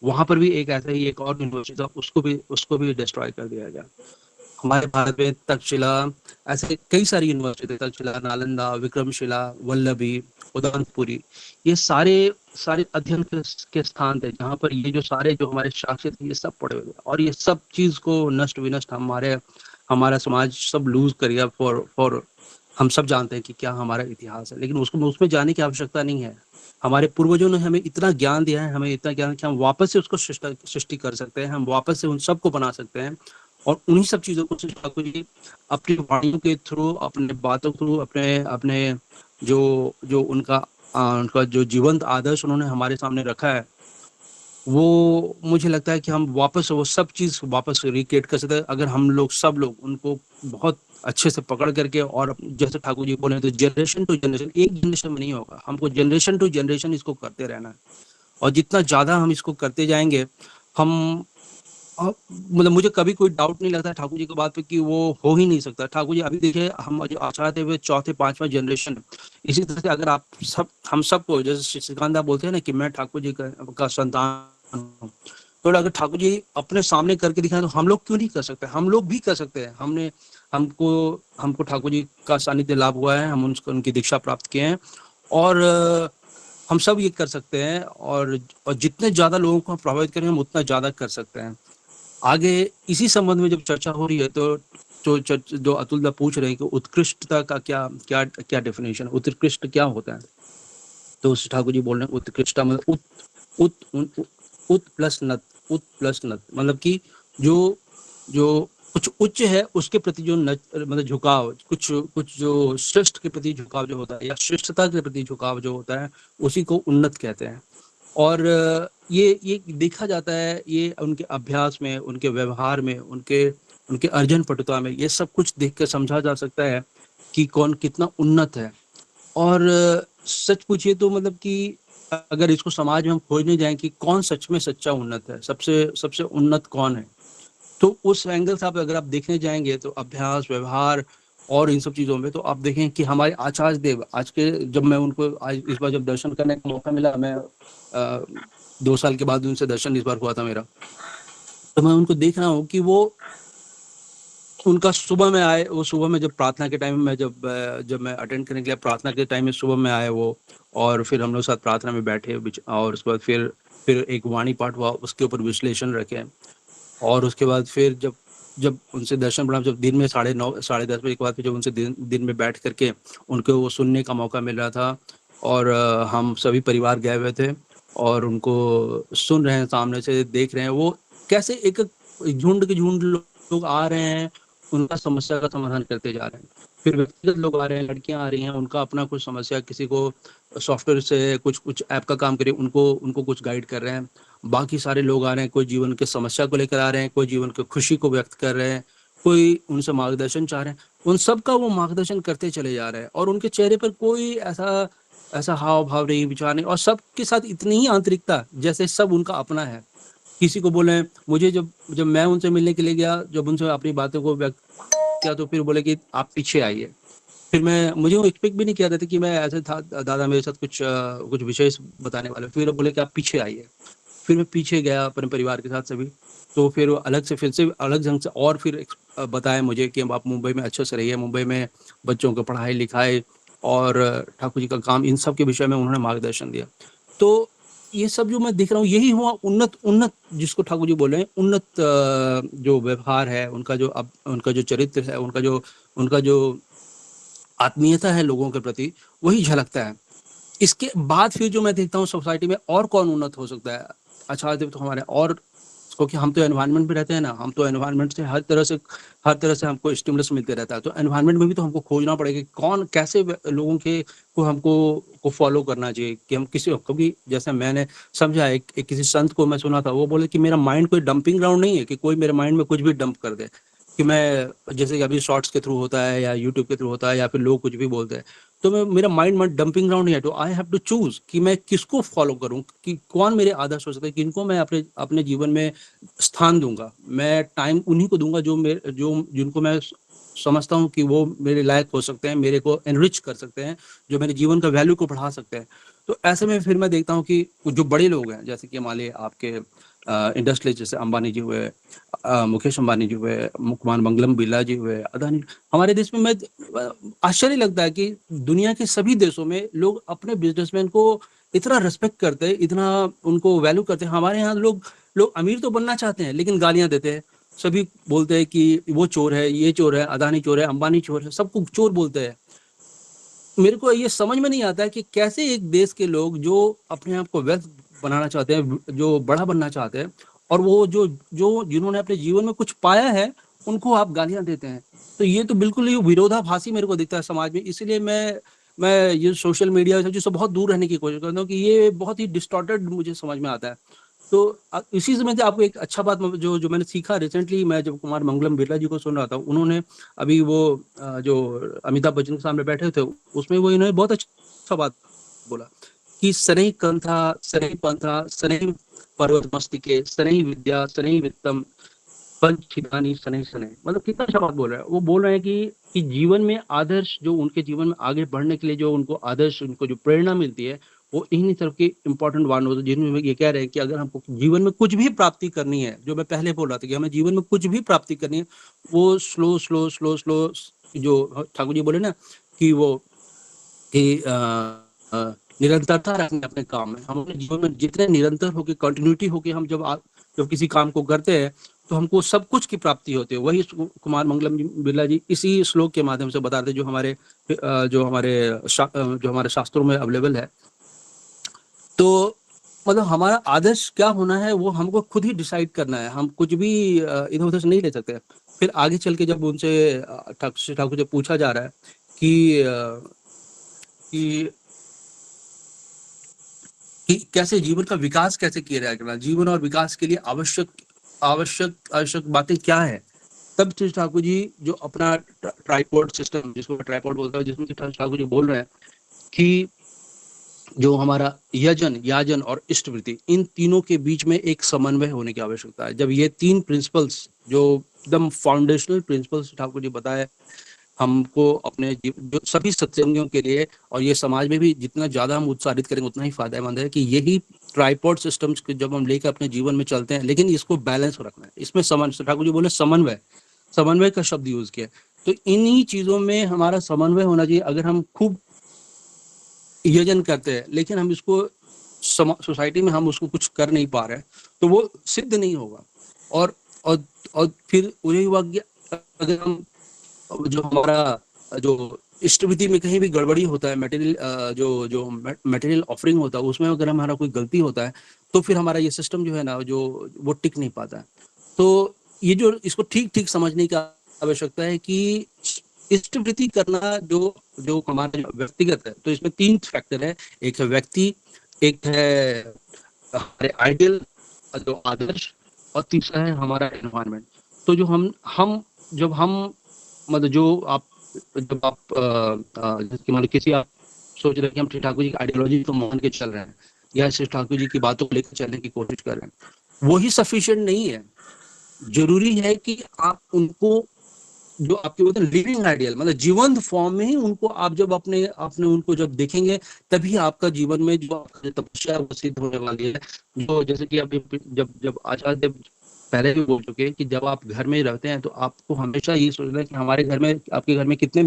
वहां पर भी एक ऐसा ही एक और यूनिवर्सिटी था, उसको भी डिस्ट्रॉय कर दिया गया। हमारे भारत में तक्षशिला, ऐसे कई सारी यूनिवर्सिटी, तक्षशिला, नालंदा, विक्रमशिला, वल्लभी, उदंतपुरी, ये सारे सारे अध्ययन के स्थान थे, जहाँ पर ये जो सारे जो हमारे शास्त्र थे ये सब पड़े हुए थे, और ये सब चीज को नष्ट विनष्ट हमारा समाज सब लूज कर गया। फॉर हम सब जानते हैं कि क्या हमारा इतिहास है, लेकिन उसमें जाने की आवश्यकता नहीं है। हमारे पूर्वजों ने हमें इतना ज्ञान दिया है, हमें इतना ज्ञान कि हम वापस से उसको सृष्टि कर सकते हैं, हम वापस से उन सबको बना सकते हैं। और उन्हीं सब चीजों को ठाकुर जी अपनी वाणियों के थ्रू, अपने बातों के थ्रू, अपने अपने जो उनका जो जीवंत आदर्श उन्होंने हमारे सामने रखा है, वो मुझे लगता है कि हम वापस वो सब चीज वापस रिक्रिएट कर सकते हैं, अगर हम लोग सब लोग उनको बहुत अच्छे से पकड़ करके, और जैसे ठाकुर जी बोले तो जनरेशन टू जनरेशन, एक जनरेशन में नहीं होगा, हमको जनरेशन टू जनरेशन इसको करते रहना है। और जितना ज्यादा हम इसको करते जाएंगे, हम मतलब मुझे कभी कोई डाउट नहीं लगता ठाकुर जी की बात पे कि वो हो ही नहीं सकता। ठाकुर जी अभी देखिए, हम जो आचार्य हुए 4थे-5वां जनरेशन, इसी तरह से अगर हम सबको, जैसे श्रीकांत बोलते हैं ना कि मैं ठाकुर जी का संतान हूँ, तो अगर ठाकुर जी अपने सामने करके दिखाएं तो हम लोग क्यों नहीं कर सकते? हम लोग भी कर सकते हैं। हमको ठाकुर जी का सानिध्य लाभ हुआ है, हम उनकी दीक्षा प्राप्त किए हैं, और हम सब ये कर सकते हैं, और जितने ज्यादा लोगों को प्रभावित करें हम उतना ज्यादा कर सकते हैं। आगे इसी संबंध में जब चर्चा हो रही है, तो जो अतुल दा पूछ रहे हैं कि उत्कृष्टता का क्या क्या क्या डेफिनेशन, उत्कृष्ट क्या होता है, तो ठाकुर जी बोल रहे हैं उत्कृष्टता मतलब उत प्लस नत, मतलब कि जो कुछ उच्च है उसके प्रति जो मतलब झुकाव, कुछ जो श्रेष्ठ के प्रति झुकाव जो होता है, या श्रेष्ठता के प्रति झुकाव जो होता है, उसी को उन्नत कहते हैं। और ये देखा जाता है, ये उनके अभ्यास में, उनके व्यवहार में, उनके अर्जन पटुता में, ये सब कुछ देख कर समझा जा सकता है कि कौन कितना उन्नत है। और सच पूछिए तो मतलब कि अगर इसको समाज में हम खोजने जाएं कि कौन सच में सच्चा उन्नत है, सबसे उन्नत कौन है, तो उस एंगल से अगर आप देखने जाएंगे तो अभ्यास, व्यवहार और इन सब चीजों में, तो आप देखें कि हमारे आचार्य देव, आज के जब मैं उनको आज इस बार जब दर्शन करने का मौका मिला, मैं 2 साल के बाद उनसे दर्शन इस बार हुआ था मेरा, तो मैं उनको देख रहा हूँ कि वो उनका सुबह में आए, वो सुबह में जब प्रार्थना के टाइम में जब मैं अटेंड करने के लिए प्रार्थना के टाइम में सुबह में आए वो, और फिर हम लोग साथ प्रार्थना में बैठे, और उसके बाद फिर एक वाणी पाठ हुआ, उसके ऊपर विश्लेषण रखे, और उसके बाद फिर जब उनसे दर्शन प्रणाम, जब दिन में 9:30 साढ़े 10 बजे के बाद फिर जब उनसे दिन में बैठ करके उनको वो सुनने का मौका मिल रहा था, और हम सभी परिवार गए हुए थे और उनको सुन रहे हैं, सामने से देख रहे हैं वो कैसे एक झुंड के झुंड लोग आ रहे हैं, उनका समस्या का समाधान करते जा रहे हैं। फिर व्यक्तिगत लोग आ रहे हैं, लड़कियां आ रही हैं, उनका अपना कुछ समस्या, किसी को सॉफ्टवेयर से कुछ ऐप का काम करे, उनको कुछ गाइड कर रहे हैं। बाकी सारे लोग आ रहे हैं, कोई जीवन के समस्या को लेकर आ रहे हैं, कोई जीवन की खुशी को व्यक्त कर रहे हैं, कोई उनसे मार्गदर्शन चाह रहे हैं, उन सब का वो मार्गदर्शन करते चले जा रहे हैं, और उनके चेहरे पर कोई ऐसा ऐसा हाव भाव नहीं, विचार नहीं, और सबके साथ इतनी ही आंतरिकता जैसे सब उनका अपना है। किसी को बोले, मुझे जब जब मैं उनसे मिलने के लिए गया, जब उनसे अपनी बातों को व्यक्त किया, तो फिर बोले कि आप पीछे आइए। फिर मुझे वो एक्सपेक्ट भी नहीं किया था कि मैं ऐसे था, दादा मेरे साथ कुछ विशेष बताने वाले। फिर बोले कि आप पीछे आइए। फिर मैं पीछे गया अपने परिवार के साथ सभी। तो फिर वो फिर से अलग ढंग से और फिर बताया मुझे कि आप मुंबई में अच्छे से रहिए, मुंबई में बच्चों को पढ़ाई लिखाई और ठाकुर जी का काम, इन सब के विषय में उन्होंने मार्गदर्शन दिया। तो ये सब जो मैं देख रहा हूँ, यही हुआ उन्नत उन्नत जिसको ठाकुर जी बोल रहे हैं, उन्नत जो व्यवहार है उनका, उनका जो चरित्र है, उनका जो आत्मीयता है लोगों के प्रति, वही झलकता है। इसके बाद फिर जो मैं देखता हूँ सोसाइटी में और कौन उन्नत हो सकता है। अच्छा, तो हमारे और, क्योंकि हम तो एनवायरनमेंट में रहते हैं ना, हम तो एनवायरनमेंट से हर तरह से हमको स्टिमुलस मिलते रहता है। तो एनवायरनमेंट में भी तो हमको खोजना पड़ेगा कि कौन कैसे लोगों के को हमको को फॉलो करना चाहिए। कि हम किसी, कभी जैसे मैंने समझा, एक किसी संत को मैं सुना था, वो बोले कि मेरा माइंड कोई डंपिंग ग्राउंड नहीं है कि कोई मेरे माइंड में कुछ भी डंप कर दे, कि मैं जैसे कि अभी शॉर्ट्स के थ्रू होता है या यूट्यूब के थ्रू होता है या फिर लोग कुछ भी बोलते हैं, तो मेरा माइंड डंपिंग ग्राउंड नहीं है। तो आई हैव टू चूज कि मैं किसको फॉलो करूं, कि कौन मेरे आदर्श हो सकते हैं, किनको मैं अपने जीवन में स्थान दूंगा। मैं टाइम उन्हीं को दूंगा जो जिनको मैं समझता हूं कि वो मेरे लायक हो सकते हैं, मेरे को एनरिच कर सकते हैं, जो मेरे जीवन का वैल्यू को बढ़ा सकते हैं। तो ऐसे में फिर मैं देखता हूँ कि जो बड़े लोग हैं, जैसे कि मान लिया आपके इंडस्ट्रियल, जैसे अंबानी जी हुए, मुकेश अंबानी जी हुए, कुमार मंगलम बिरला जी हुए, अदानी, हमारे देश में मैं आश्चर्य लगता है कि दुनिया के सभी देशों में लोग अपने बिजनेसमैन को इतना रेस्पेक्ट करते हैं, इतना उनको वैल्यू करते हैं। हमारे यहाँ लोग अमीर तो बनना चाहते हैं लेकिन गालियां देते हैं। सभी बोलते हैं कि वो चोर है, ये चोर है, अदानी चोर है, अंबानी चोर है, सबको चोर बोलते हैं। मेरे को ये समझ में नहीं आता है कि कैसे एक देश के लोग जो अपने आप को वेल्थ बनाना चाहते हैं, जो बड़ा बनना चाहते हैं, और वो जो जो जिन्होंने अपने जीवन में कुछ पाया है, उनको आप गालियां देते हैं। तो ये तो बिल्कुल ही विरोधाभासी मेरे को दिखता है समाज में। इसलिए मैं ये सोशल मीडिया से बहुत दूर रहने की कोशिश करता हूँ कि ये बहुत ही डिस्टॉर्टेड मुझे समझ में आता है। तो इसी समय से आपको एक अच्छा बात जो मैंने सीखा रिसेंटली, मैं जब कुमार मंगलम बिरला जी को सुन रहा था, उन्होंने अभी वो जो अमिताभ बच्चन के सामने बैठे थे, उसमें वो इन्होंने बहुत अच्छा बात बोला कि सनई कंथा, सनई पंथा, सनई पर्वत मस्तिके, सनई विद्या, सनई वित्तम, पंच छिदानी सनई सनई। मतलब कितना अच्छा बात बोल रहा है। वो बोल रहे हैं कि जीवन में आदर्श, जो उनके जीवन में आगे बढ़ने के लिए जो उनको आदर्श, उनको जो प्रेरणा मिलती है, वो इन्हीं तरफ के इंपॉर्टेंट वान होते हैं, जिनमें ये कह रहे हैं कि अगर हमको जीवन में कुछ भी प्राप्ति करनी है, जो मैं पहले बोल रहा था कि हमें जीवन में कुछ भी प्राप्ति करनी है, वो स्लो स्लो स्लो स्लो, जो ठाकुर जी बोले ना कि वो कि निरंतरता रखनी अपने काम में। हम अपने जीवन में जितने निरंतर होके, कंटिन्यूटी होके हम जब किसी काम को करते हैं, तो हमको सब कुछ की प्राप्ति होती है। वही कुमार मंगलम बिरला जी इसी श्लोक के माध्यम से बताते हैं, जो हमारे शास्त्रों में अवेलेबल है। तो मतलब हमारा आदर्श क्या होना है, वो हमको खुद ही डिसाइड करना है। हम कुछ भी इधर उधर से नहीं ले सकते। फिर आगे चल के जब उनसे ठाकुर से पूछा जा रहा है कि कैसे जीवन का विकास कैसे किया जाएगा, जीवन और विकास के लिए आवश्यक बातें क्या है, तब श्री ठाकुर जी जो अपना ट्राइपॉड सिस्टम, जिसको ट्राइपॉड बोलता है, जिसमें ठाकुर जी बोल रहे हैं कि जो हमारा याजन और इष्टवृत्ति, इन तीनों के बीच में एक समन्वय होने की आवश्यकता है। जब ये तीन प्रिंसिपल्स, जो एकदम फाउंडेशनल प्रिंसिपल्स ठाकुर जी बताए हमको अपने जो सभी सत्संगियों के लिए, और ये समाज में भी जितना ज्यादा हम उत्साहित करेंगे उतना ही फायदेमंद है, कि यही ट्राइपॉड सिस्टम्स के जब हम लेकर अपने जीवन में चलते हैं, लेकिन इसको बैलेंस रखना है। इसमें ठाकुर जी बोले समन्वय का शब्द यूज किया। तो इन्हीं चीजों में हमारा समन्वय होना चाहिए। अगर हम खूब यजन करते हैं लेकिन हम इसको सोसाइटी में हम उसको कुछ कर नहीं पा रहे, तो वो सिद्ध नहीं होगा। और फिर वही हुआ कि अगर हम जो हमारा जो इष्टविधि में कहीं भी गड़बड़ी होता है, मटेरियल जो मटेरियल ऑफरिंग होता है, उसमें अगर हमारा कोई गलती होता है, तो फिर हमारा ये सिस्टम जो है ना, जो वो टिक नहीं पाता है। तो ये जो इसको ठीक समझने की आवश्यकता है कि इष्टवृत्ति करना जो हमारा व्यक्तिगत है, तो इसमें तीन फैक्टर है। एक है व्यक्ति, एक है हमारे आइडियल, जो आदर्श, और तीसरा है हमारा एनवायरनमेंट। तो जो हम मतलब जब आप जैसे मान लो किसी आप सोच रहे हैं कि हम श्री ठाकुर जी की आइडियोलॉजी को मान के चल रहे हैं या श्री ठाकुर जी की बातों को लेकर चलने की कोशिश कर रहे हैं, वही सफिशिएंट नहीं है। जरूरी है कि आप उनको जो आपके बोलते हैं लिविंग आइडियल, मतलब जीवंत फॉर्म में ही उनको आप जब अपने अपने उनको जब देखेंगे, तभी आपका जीवन में जो आपका तपस्या है वो सिद्ध होने वाली है। जो जैसे कि अभी जब जब आचार्य देव पहले भी बोल चुके हैं कि जब आप घर में रहते हैं तो आपको हमेशा ये सोचना है कि हमारे घर में, आपके घर में कितने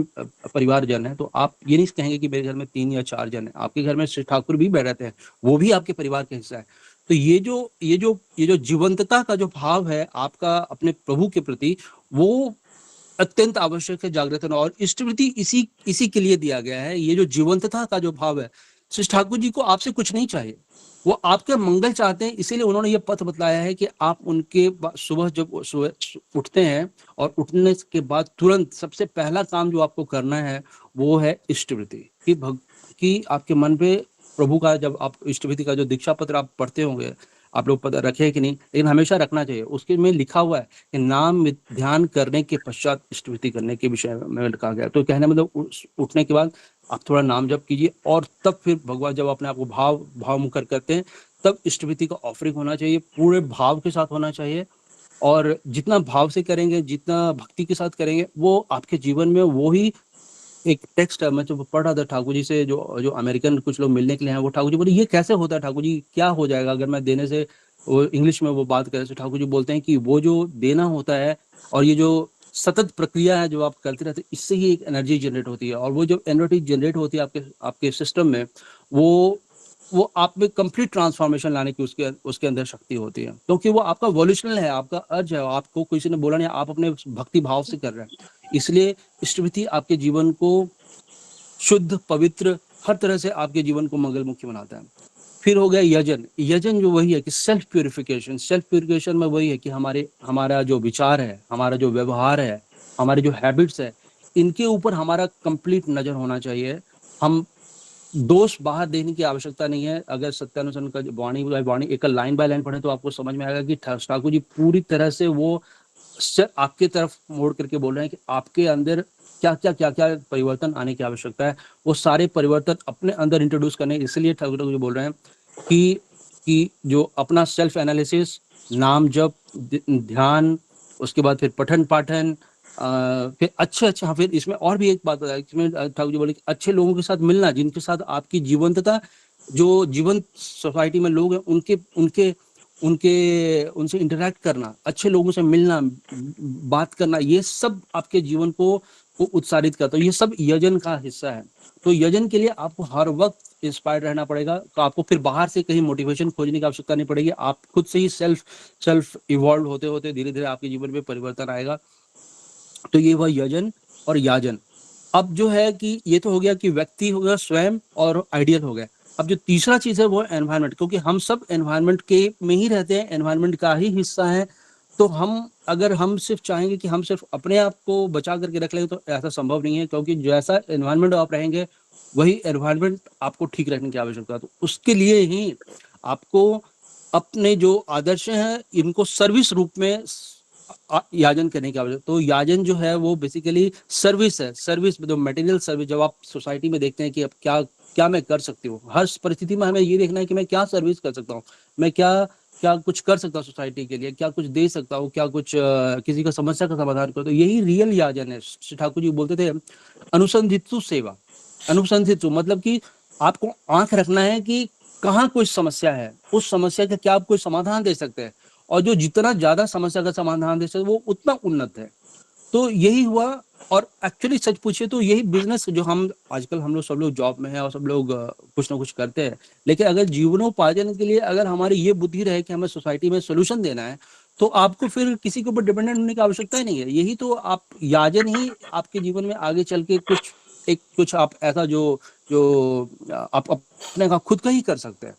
परिवारजन हैं, तो आप ये नहीं कहेंगे कि मेरे घर में 3 या 4 जन हैं। आपके घर में श्री ठाकुर भी बैठ रहते हैं, वो भी आपके परिवार का हिस्सा है। तो ये जो जीवंतता का जो भाव है आपका अपने प्रभु के प्रति, वो अत्यंत आवश्यक है जागृत होना। और इष्टवृत्ति इसी के लिए दिया गया है। ये जो जीवंतता का जो भाव है, श्री ठाकुर जी को आपसे कुछ नहीं चाहिए, वो आपके मंगल चाहते हैं। इसीलिए उन्होंने ये पथ बतलाया है कि आप उनके सुबह जब सुबह उठते हैं और उठने के बाद तुरंत सबसे पहला काम जो आपको करना है वो है इष्टवृत्ति कि आपके मन पे प्रभु का, जब आप इष्टवृत्ति का जो दीक्षा पत्र आप पढ़ते होंगे, आप लोग पता रखे कि नहीं, लेकिन हमेशा रखना चाहिए। उसके में लिखा हुआ है कि नाम ध्यान करने के पश्चात इष्टवृत्ति करने के विषय में कहा गया। तो कहने मतलब उठने के बाद आप थोड़ा नाम जप कीजिए और तब फिर भगवान, जब अपने आप को भाव मुखर करते हैं, तब इष्टवृत्ति का ऑफरिंग होना चाहिए, पूरे भाव के साथ होना चाहिए। और जितना भाव से करेंगे, जितना भक्ति के साथ करेंगे, वो आपके जीवन में वो ही एक टेक्स्ट है। मैं जो पढ़ रहा था ठाकुर जी से, जो अमेरिकन कुछ लोग मिलने के लिए हैं, वो ठाकुर जी बोले ये कैसे होता है ठाकुर जी, क्या हो जाएगा अगर मैं देने से, वो इंग्लिश में वो बात करे। तो ठाकुर जी बोलते हैं कि वो जो देना होता है और ये जो सतत प्रक्रिया है जो आप करते रहते हैं, इससे ही एक एनर्जी जनरेट होती है। और वो जो एनर्जी जनरेट होती है आपके सिस्टम में, वो आप में कंप्लीट ट्रांसफॉर्मेशन लाने की उसके अंदर शक्ति होती है, क्योंकि वो आपका वॉल्यूशनल है, आपका अर्ज है। आपको किसी ने बोला नहीं, आप अपने भक्ति भाव से कर रहे हैं। इसलिए इष्टवृत्ति आपके जीवन को शुद्ध, पवित्र, हर तरह से आपके जीवन को मंगलमुखी बनाता है। फिर हो गया यजन जो वही है कि सेल्फ प्यूरिफिकेशन में वही है कि हमारा जो विचार है, हमारा जो व्यवहार है, हमारे जो हैबिट्स है, इनके ऊपर हमारा कंप्लीट नजर होना चाहिए। हम दोष बाहर देखने की आवश्यकता नहीं है। अगर सत्यानुसन का वाणी एक लाइन बाय लाइन पढ़े तो आपको समझ में आएगा कि ठाकुर जी पूरी तरह से वो आपके तरफ मोड़ करके बोल रहे हैं कि आपके अंदर क्या परिवर्तन आने की आवश्यकता है। वो सारे परिवर्तन अपने अंदर इंट्रोड्यूस करने, इसलिए ठाकुर जी बोल रहे हैं कि जो अपना सेल्फ एनालिसिस, नाम जप, ध्यान, उसके बाद फिर पठन पाठन, फिर अच्छे हाँ, फिर इसमें और भी एक बात बताया, इसमें ठाकुर जी बोले कि अच्छे लोगों के साथ मिलना, जिनके साथ आपकी जीवंतता, जो जीवंत सोसाइटी में लोग हैं उनसे इंटरेक्ट करना, अच्छे लोगों से मिलना, बात करना, ये सब आपके जीवन को उत्साहित करता है। ये सब यजन का हिस्सा है। तो यजन के लिए आपको हर वक्त इंस्पायर्ड रहना पड़ेगा। तो आपको फिर बाहर से कहीं मोटिवेशन खोजने की आवश्यकता नहीं पड़ेगी। आप खुद से ही सेल्फ इवॉल्व होते होते धीरे धीरे आपके जीवन में परिवर्तन आएगा। तो ये वह यजन और याजन। अब जो है कि ये तो हो गया कि व्यक्ति हो गया स्वयं और आइडियल हो गया। अब जो तीसरा चीज है वो एनवायरनमेंट, क्योंकि हम सब एनवायरनमेंट के में ही रहते हैं, एनवायरनमेंट का ही हिस्सा है। तो अगर हम सिर्फ चाहेंगे कि हम सिर्फ अपने आप को बचा करके रख लेंगे तो ऐसा संभव नहीं है, क्योंकि जैसा एनवायरनमेंट आप रहेंगे वही एनवायरनमेंट आपको ठीक रखने की आवश्यकता है। तो उसके लिए ही आपको अपने जो आदर्श हैं इनको सर्विस रूप में याजन करने की आवश्यकता। तो याजन जो है वो बेसिकली सर्विस है। सर्विस जो मटेरियल सर्विस, जब आप सोसाइटी में देखते हैं कि अब क्या मैं कर सकती हूँ, हर परिस्थिति में हमें ये देखना है कि मैं क्या सर्विस कर सकता हूँ, मैं क्या कुछ कर सकता हूँ सोसाइटी के लिए, क्या कुछ दे सकता हूँ, क्या कुछ किसी का समस्या का समाधान कर। तो यही रियल याजन है। श्री ठाकुर जी बोलते थे अनुसंधित्सु सेवा। अनुसंधित्सु मतलब कि आपको आंख रखना है कि कहाँ कोई समस्या है, उस समस्या का क्या आप कोई समाधान दे सकते हैं, और जो जितना ज्यादा समस्या का समाधान दे सकते वो उतना उन्नत है। तो यही हुआ। और एक्चुअली सच पूछे तो यही बिजनेस जो आजकल हम लोग सब लोग जॉब में है और सब लोग कुछ ना कुछ करते हैं, लेकिन अगर जीवनोपार्जन के लिए अगर हमारी ये बुद्धि रहे कि हमें सोसाइटी में सोल्यूशन देना है, तो आपको फिर किसी के ऊपर डिपेंडेंट होने की आवश्यकता ही नहीं है। यही तो आप याजन ही आपके जीवन में आगे चल के कुछ आप ऐसा जो आप अपने का खुद का ही कर सकते हैं,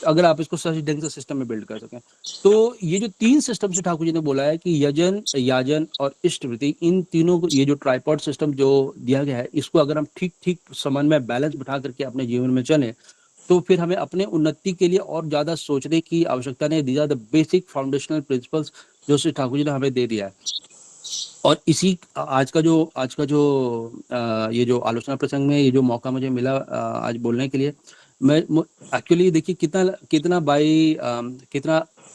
अगर आप इसको सही ढंग से सिस्टम में बिल्ड कर सकें। तो ये जो 3 सिस्टम से ठाकुर जी ने बोला है कि यजन, याजन और इष्टवृत्ति, इन तीनों को, ये जो ट्राइपॉड सिस्टम जो दिया गया है, इसको अगर हम ठीक समन्वय में बैलेंस बिठा करके अपने जीवन में चलें, तो फिर हमें अपने उन्नति के लिए और ज्यादा सोचने की आवश्यकता नहीं। These are the basic foundational principles जो श्री ठाकुर जी ने हमें दे दिया है। और इसी आज का जो ये जो आलोचना प्रसंग में ये जो मौका मुझे मिला आज बोलने के लिए, मैं एक्चुअली देखिए कितना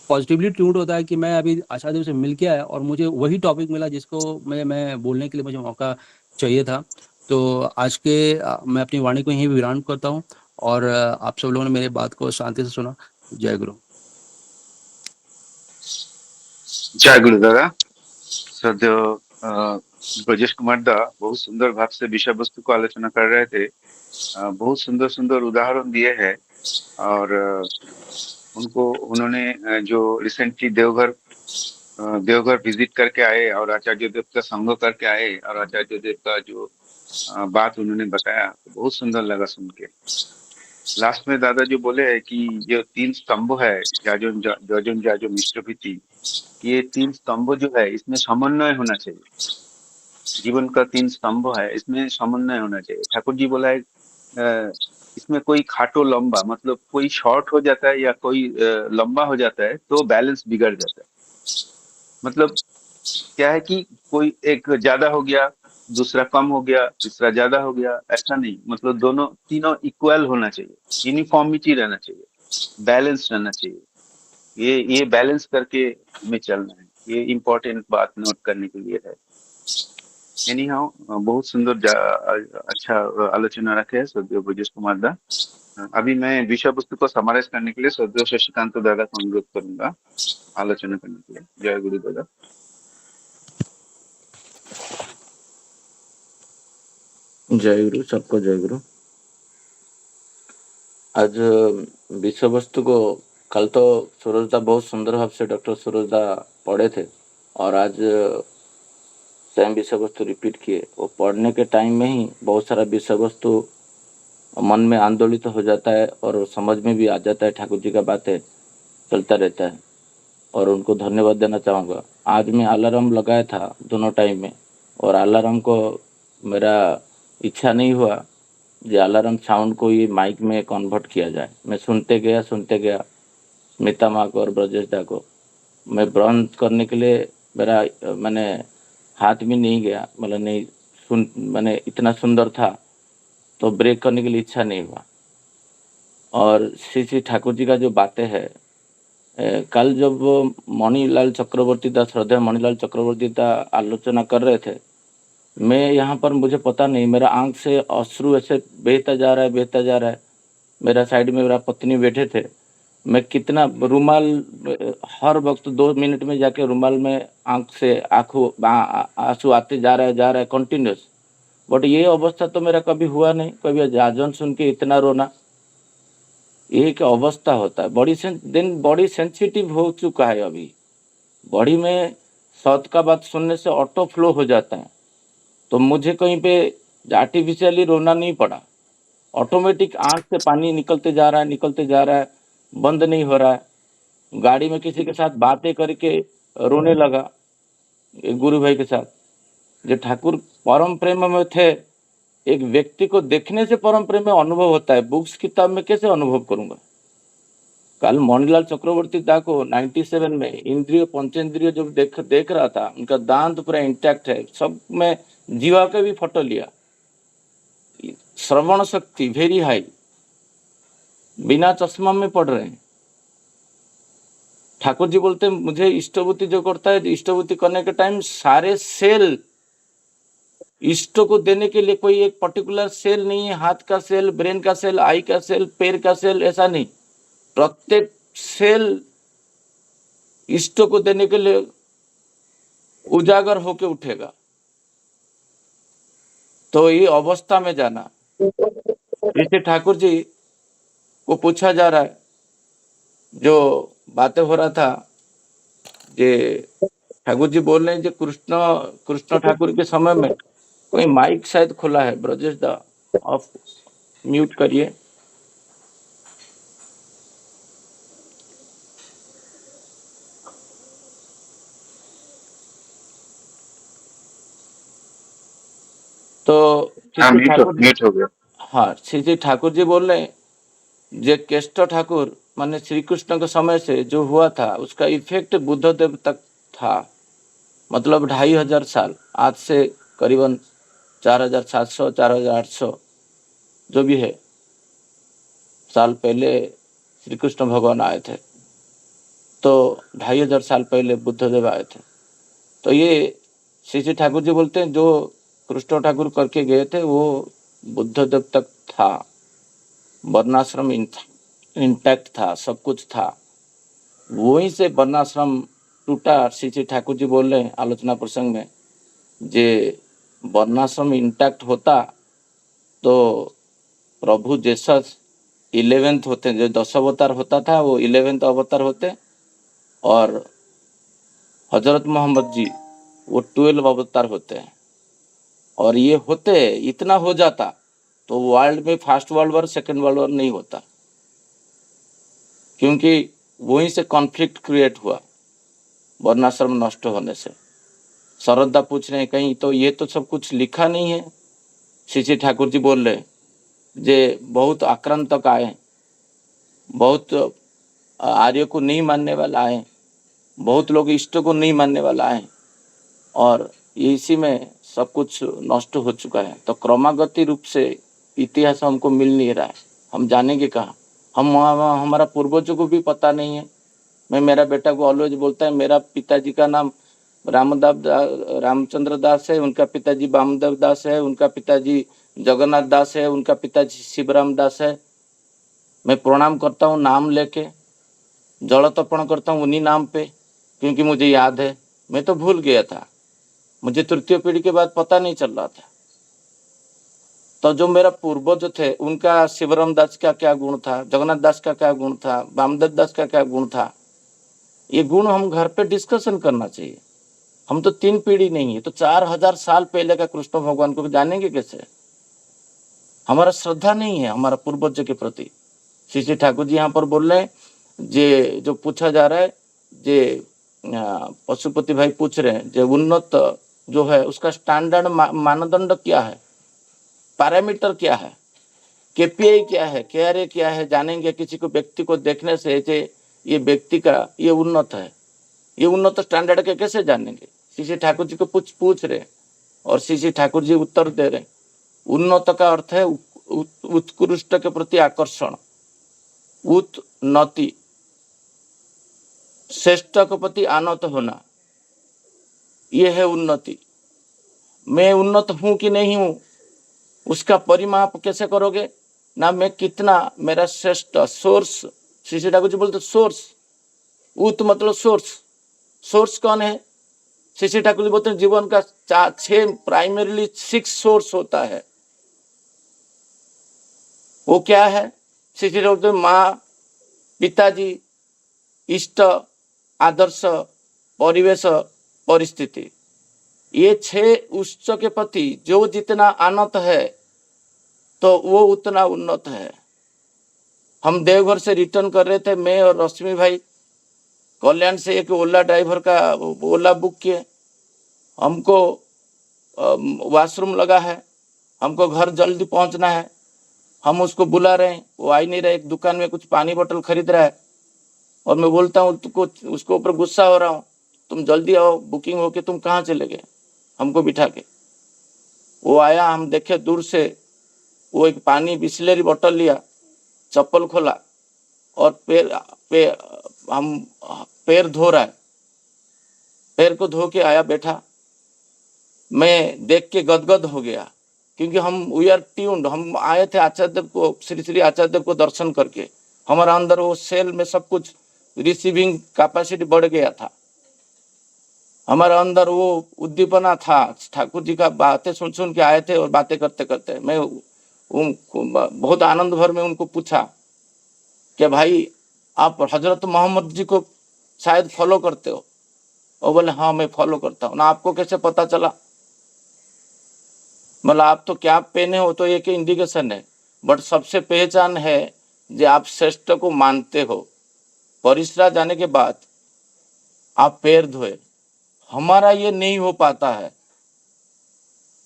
पॉजिटिवली ट्यून्ड होता है कि मैं अभी आशा देव से मिल के आया और मुझे वही टॉपिक मिला जिसको मैं बोलने के लिए मुझे मौका चाहिए था। तो आज के मैं अपनी वाणी को यहीं विराम करता हूँ और आप सब लोगों ने मेरी बात को शांति से सुना। जय गुरु। जय गुरु दादा। श्रद्धेय ब्रजेश कुमार दा बहुत सुंदर भाव से विषय वस्तु को आलोचना कर रहे थे। बहुत सुंदर सुंदर उदाहरण दिए हैं और उन्होंने जो रिसेंटली देवघर विजिट करके आए और आचार्य देव का संग करके आए और आचार्य देव का जो बात उन्होंने बताया तो बहुत सुंदर लगा सुन के। लास्ट में दादा जो बोले है कि ये 3 स्तंभ है, जाजोन जाजो मिष्टभीति, ये 3 स्तंभ जो है इसमें समन्वय होना चाहिए। जीवन का 3 स्तंभ है, इसमें समन्वय होना चाहिए। ठाकुर जी बोला है इसमें कोई खाटो लंबा, मतलब कोई शॉर्ट हो जाता है या कोई लंबा हो जाता है तो बैलेंस बिगड़ जाता है। मतलब क्या है कि कोई एक ज्यादा हो गया, दूसरा कम हो गया, तीसरा ज्यादा हो गया, ऐसा नहीं। मतलब तीनों इक्वल होना चाहिए, यूनिफॉर्मिटी रहना चाहिए, बैलेंस रहना चाहिए। ये बैलेंस करके हमें चलना है। ये इम्पोर्टेंट बात नोट करने के लिए है। एनी हाउ बहुत सुंदर अच्छा आलोचना रखे है श्रद्धेय ब्रजेश कुमार दा। अभी मैं विषय वस्तु को समराइज करने के लिए श्रद्धेय शशिकांत दादा को अनुरोध करूंगा आलोचना करने के लिए। जय गुरु दादा। जय गुरु, सबको जय गुरु। आज विषय वस्तु को कल तो सूरजदा बहुत सुंदर भाव से डॉक्टर सूरजदा पढ़े थे और आज सेम विषय वस्तु रिपीट किए। वो पढ़ने के टाइम में ही बहुत सारा विषय वस्तु मन में आंदोलित हो जाता है और समझ में भी आ जाता है। ठाकुर जी का बातें चलता रहता है और उनको धन्यवाद देना चाहूँगा। आज मैं अलार्म लगाया था दोनों टाइम में और अलार्म को मेरा इच्छा नहीं हुआ जो अलार्म साउंड को ये माइक में कन्वर्ट किया जाए। मैं सुनते गया स्मिता माँ को और ब्रजेश दा को। मैं बंद करने के लिए मेरा मैंने हाथ भी नहीं गया, मतलब नहीं मैंने इतना सुंदर था तो ब्रेक करने के लिए इच्छा नहीं हुआ। और श्री ठाकुर जी का जो बातें है कल जब मणिलाल चक्रवर्ती दा, श्रद्धेय मणिलाल चक्रवर्ती दा आलोचना कर रहे थे, मैं यहाँ पर मुझे पता नहीं, मेरा आंख से अश्रु ऐसे बहता जा रहा है। मेरा साइड में मेरा पत्नी बैठे थे। मैं कितना रुमाल हर वक्त 2 मिनट में जाके रुमाल में आंख से आंसू आते जा रहा है कंटिन्यूस। बट ये अवस्था तो मेरा कभी हुआ नहीं, कभी जाजन सुन के इतना रोना। ये एक अवस्था होता है, बॉडी सेंसिटिव हो चुका है। अभी बॉडी में सत का बात सुनने से ऑटो फ्लो हो जाता है। तो मुझे कहीं पे आर्टिफिशियली रोना नहीं पड़ा, ऑटोमेटिक आंख से पानी निकलते जा रहा है, बंद नहीं हो रहा है। गाड़ी में किसी के साथ बातें करके रोने लगा, एक गुरु भाई के साथ। जो ठाकुर परम प्रेम में थे, एक व्यक्ति को देखने से परम प्रेम में अनुभव होता है, बुक्स किताब में कैसे अनुभव करूंगा। कल मणिलाल चक्रवर्ती दा को 97 में इंद्रिय पंचेंद्रिय जब देख रहा था, उनका दांत पूरा इंटैक्ट है, सब में जीवा का भी फोटो लिया, श्रवण शक्ति वेरी हाई, बिना चश्मा में पढ़ रहे हैं। ठाकुर जी बोलते हैं मुझे इष्टभूति जो करता है, इष्टभूति करने के टाइम सारे सेल इष्ट को देने के लिए कोई एक पर्टिकुलर सेल नहीं है, हाथ का सेल, ब्रेन का सेल, आई का सेल, पैर का सेल, ऐसा नहीं। प्रत्येक सेल इष्ट को देने के लिए उजागर होके उठेगा। तो ये अवस्था में जाना, जैसे ठाकुर जी को पूछा जा रहा है, जो बातें हो रहा था, जे ठाकुर जी बोल रहे हैं जो कृष्ण ठाकुर के समय में कोई माइक शायद खुला है, ब्रजेश दा ऑफ म्यूट करिए। तो म्यूट हो गया। हाँ, श्री ठाकुर जी बोल रहे हैं जे केष्ट ठाकुर माने श्री कृष्ण के समय से जो हुआ था उसका इफेक्ट बुद्धदेव तक था। मतलब 2500 साल, आज से करीबन 4700 4800 जो भी है साल पहले श्री कृष्ण भगवान आए थे। तो 2500 साल पहले बुद्धदेव आए थे। तो ये श्री ठाकुर जी बोलते हैं जो कृष्ण ठाकुर करके गए थे वो बुद्धदेव तक था, वर्णाश्रम इंटैक्ट था, सब कुछ था। वहीं से वर्णाश्रम टूटा। श्री ठाकुर जी बोल रहे हैं आलोचना प्रसंग में, जे वर्णाश्रम इंटैक्ट होता तो प्रभु जेसस 11th होते, जो 10 अवतार होता था वो 11th अवतार होते, और हजरत मोहम्मद जी वो 12 अवतार होते हैं। और ये होते इतना हो जाता तो वर्ल्ड में first world war second world war नहीं होता, क्योंकि वहीं से कॉन्फ्लिक्ट क्रिएट हुआ वर्णाश्रम नष्ट होने से। शरदा पूछ रहे हैं कहीं तो ये तो सब कुछ लिखा नहीं है। श्री ठाकुर जी बोल रहे जे बहुत आक्रांतक आए, बहुत आर्य को नहीं मानने वाला आए, बहुत लोग इष्ट को नहीं मानने वाला आए, और इसी में सब कुछ नष्ट हो चुका है। तो क्रमागति रूप से इतिहास हमको मिल नहीं रहा है, हम जानेंगे कहाँ? हमारा पूर्वजों को भी पता नहीं है। मैं मेरा बेटा को ऑलवेज बोलता है मेरा पिताजी का नाम रामचंद्र दास है, उनका पिताजी वामदेव दास है, उनका पिताजी जगन्नाथ दास है, उनका पिताजी शिवराम दास है। मैं प्रणाम करता हूँ नाम लेके, जल तर्पण करता हूँ उन्हीं नाम पे, क्योंकि मुझे याद है। मैं तो भूल गया था, मुझे तृतीय पीढ़ी के बाद पता नहीं चल रहा था। तो जो मेरा पूर्वज थे उनका शिवराम दास का क्या गुण था, जगन्नाथ दास का क्या गुण था, वामदेव दास का क्या गुण था, ये गुण हम घर पे डिस्कशन करना चाहिए। हम तो 3 पीढ़ी नहीं है तो 4000 साल पहले का कृष्ण भगवान को जानेंगे कैसे? हमारा श्रद्धा नहीं है हमारा पूर्वज के प्रति। श्री ठाकुर जी यहाँ पर बोल रहे हैं, जे जो पूछा जा रहा है, जे पशुपति भाई पूछ रहे हैं, जो उन्नत जो है उसका स्टैंडर्ड मानदंड क्या है, पैरामीटर क्या है, केपीआई क्या है, केआरए क्या है, जानेंगे। किसी को व्यक्ति को देखने से जे ये व्यक्ति का ये उन्नत है, ये उन्नत स्टैंडर्ड के कैसे जानेंगे? श्री ठाकुर जी को पूछ रहे, और श्री ठाकुर जी उत्तर दे रहे। उन्नत का अर्थ है उत्कृष्ट के प्रति आकर्षण, उन्नति, श्रेष्ठ के प्रति आनत होना, ये है उन्नति। मैं उन्नत हूं कि नहीं हूं उसका परिमाप कैसे करोगे ना? मैं कितना मेरा श्रेष्ठ सोर्स, श्री ठाकुर जी बोलते सोर्स, उत मतलब सोर्स। सोर्स कौन है? श्री ठाकुर जी बोलते हैं जीवन का 6 प्राइमरीली 6 सोर्स होता है। वो क्या है? श्री ठाकुर माँ, पिताजी, इष्ट, आदर्श, परिवेश, परिस्थिति, ये 6 उत्स के प्रति जो जितना आनत है तो वो उतना उन्नत है। हम देवघर से रिटर्न कर रहे थे, मैं और रश्मि भाई, कल्याण से एक ओला ड्राइवर का ओला बुक किए। हमको वॉशरूम लगा है, हमको घर जल्दी पहुंचना है, हम उसको बुला रहे हैं, वो आ ही नहीं रहा। एक दुकान में कुछ पानी बोतल खरीद रहा है, और मैं बोलता हूँ उसको ऊपर गुस्सा हो रहा हूँ, तुम जल्दी आओ, बुकिंग हो के तुम कहाँ चले गए हमको बिठा के। वो आया, हम देखे दूर से, वो एक पानी बिस्लेरी बोतल लिया, चप्पल खोला और पैर धो रहा है, पैर को धो के आया, बैठा। मैं देख के गदगद हो गया, क्योंकि हम वी आर ट्यून्ड, हम आए थे आचार्य देव को, श्री श्री आचार्य देव को दर्शन करके। हमारा अंदर वो सेल में सब कुछ रिसीविंग कैपेसिटी बढ़ गया था, हमारा अंदर वो उद्दीपना था। ठाकुर जी का बातें सुन सुन के आए थे, और बातें करते करते मैं बहुत आनंद भर में उनको पूछा कि भाई आप हजरत मोहम्मद जी को शायद फॉलो करते हो? और बोले हाँ मैं फॉलो करता हूँ। ना आपको कैसे पता चला? मतलब आप तो क्या पहने हो तो एक इंडिकेशन है, बट सबसे पहचान है जो आप श्रेष्ठ को मानते हो। परिसरा जाने के बाद आप पैर धोए, हमारा ये नहीं हो पाता है,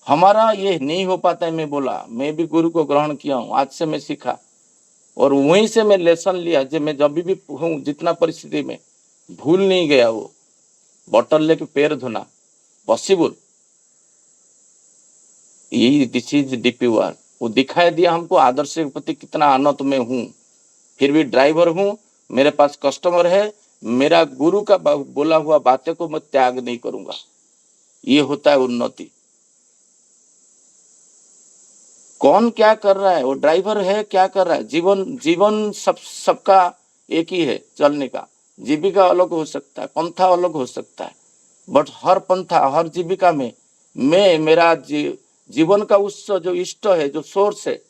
हमारा ये नहीं हो पाता है। मैं बोला, मैं भी गुरु को ग्रहण किया हूँ, आज से मैं सीखा, और वहीं से मैं लेसन लिया। जब मैं जब भी हूँ जितना परिस्थिति में भूल नहीं गया, वो बॉटल लेके पैर धोना। पॉसिबल? यही दिस इज DP1। वो दिखाई दिया हमको आदर्श के प्रति कितना आनंद में हूँ। फिर भी ड्राइवर हूँ, मेरे पास कस्टमर है, मेरा गुरु का बोला हुआ बातें को मैं त्याग नहीं करूंगा। ये होता है उन्नति। कौन क्या कर रहा है, वो ड्राइवर है क्या कर रहा है। जीवन सबका एक ही है चलने का। जीविका अलग हो सकता है, पंथा अलग हो सकता है, बट हर पंथा हर जीविका में मैं मेरा जीवन का उस जो इष्ट है, जो सोर्स है,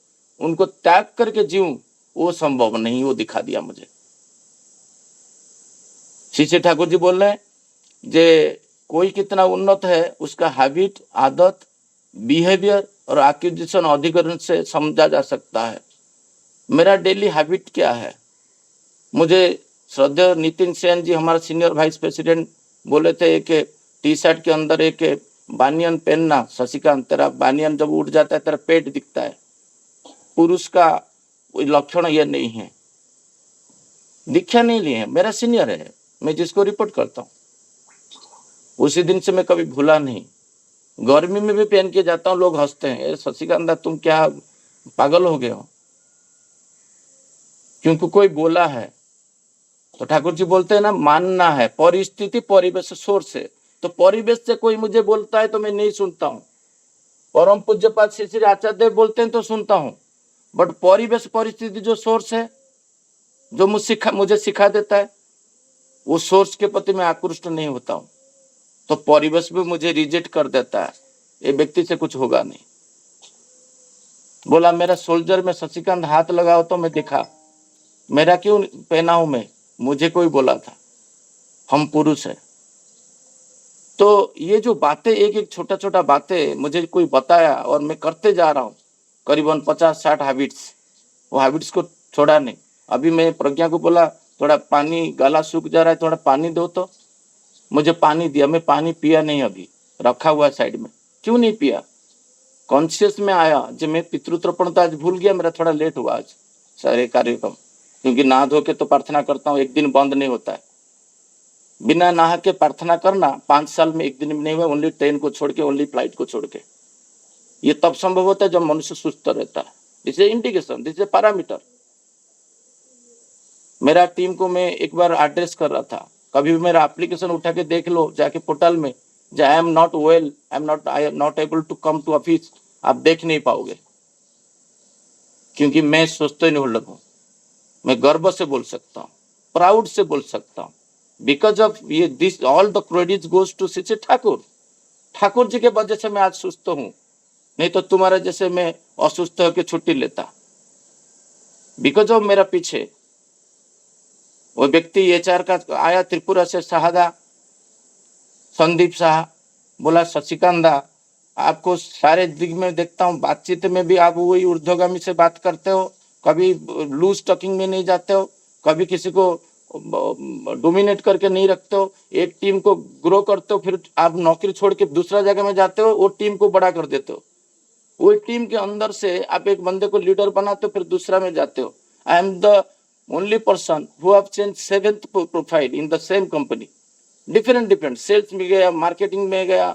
उनको त्याग करके जीऊं, वो संभव नहीं। वो दिखा दिया मुझे। श्री ठाकुर जी बोल रहे हैं जे कोई कितना उन्नत है उसका हैबिट, आदत, बिहेवियर और एक्विजिशन अधिकरण से समझा जा सकता है। मेरा डेली हैबिट क्या है? मुझे श्रद्धेय नितिन सेन जी, हमारा सीनियर वाइस प्रेसिडेंट, बोले थे कि टी शर्ट के अंदर एक बानियन पहनना। शशिकांत, तेरा बानियन जब उठ जाता है तेरा पेट दिखता है। पुरुष का कोई लक्षण ये नहीं है। दीक्षा नहीं लिए है, मेरा सीनियर है, मैं जिसको रिपोर्ट करता हूँ। उसी दिन से मैं कभी भूला नहीं। गर्मी में भी पहन के जाता हूँ, लोग हंसते हैं, शशिकांत तुम क्या पागल हो गए हो? क्योंकि कोई बोला है। तो ठाकुर जी बोलते हैं ना, मानना है। परिस्थिति परिवेश सोर्स है, तो परिवेश से कोई मुझे बोलता है तो मैं नहीं सुनता हूँ। परम पूज्यपाद श्री श्री आचार्य देव बोलते हैं तो सुनता हूँ, बट परिवेश परिस्थिति जो सोर्स है, जो मुझे सिखा देता है, वो सोर्स के प्रति मैं आकृष्ट नहीं होता हूँ। तो परिवेश भी मुझे रिजेक्ट कर देता है, ये व्यक्ति से कुछ होगा नहीं। बोला मेरा सोल्जर में शशिकांत हाथ लगाओ, तो मैं देखा, मेरा क्यों पहना हूं मैं? मुझे कोई बोला था, हम पुरुष है। तो ये जो बातें, एक एक छोटा छोटा बातें मुझे कोई बताया और मैं करते जा रहा हूँ, करीबन 50-60 हैबिट्स। वो हैबिट्स को छोड़ा नहीं। अभी मैं प्रज्ञा को बोला थोड़ा पानी, गला सूख जा रहा है, थोड़ा पानी दो, तो मुझे पानी दिया। मैं पानी पिया नहीं, अभी रखा हुआ साइड में। क्यों नहीं पिया? कॉन्शियस में आया जब मैं पितृतर्पण तो आज भूल गया, मेरा थोड़ा लेट हुआ आज सारे कार्यक्रम, क्योंकि नहा धो के तो प्रार्थना करता हूँ, एक दिन बंद नहीं होता है। बिना नहा के प्रार्थना करना 5 साल में एक दिन में नहीं हुआ, ओनली ट्रेन को छोड़ के, ओनली फ्लाइट को छोड़ के। ये तब संभव होता है जब मनुष्य सुस्त रहता है। This is indication, this is parameter. मेरा टीम को मैं एक बार एड्रेस कर रहा था, कभी भी मेरा एप्लीकेशन उठा के देख लो जाके पोर्टल में, I am not well, I am not able to come to office, आप देख नहीं पाओगे, क्योंकि मैं सोचते नहीं हूँ। मैं गर्व से बोल सकता हूँ, प्राउड से बोल सकता हूँ, बिकॉज ऑफ ये this all the credit goes to Shri Thakur. Thakur ji के वजह से मैं आज सुस्त हूँ, नहीं तो तुम्हारे जैसे मैं असुस्त होकर छुट्टी लेता। बिकॉज ऑफ मेरा पीछे वो व्यक्ति HR का आया, त्रिपुरा से शाहदा, संदीप शाह, बोला शशिकांत आपको सारे दिग में देखता हूँ, बातचीत में भी आप वही ऊर्ध्वगामी से बात करते हो, कभी लूज टॉकिंग में नहीं जाते हो, कभी किसी को डोमिनेट करके नहीं रखते हो, एक टीम को ग्रो करते हो, फिर आप नौकरी छोड़ के दूसरा जगह में जाते हो, वो टीम को बड़ा कर देते हो। वो टीम के अंदर से आप एक बंदे को लीडर बनाते हो, फिर दूसरा में जाते हो। I am the only person who have changed 7th profile in the same company, different sales में गया, मार्केटिंग में गया,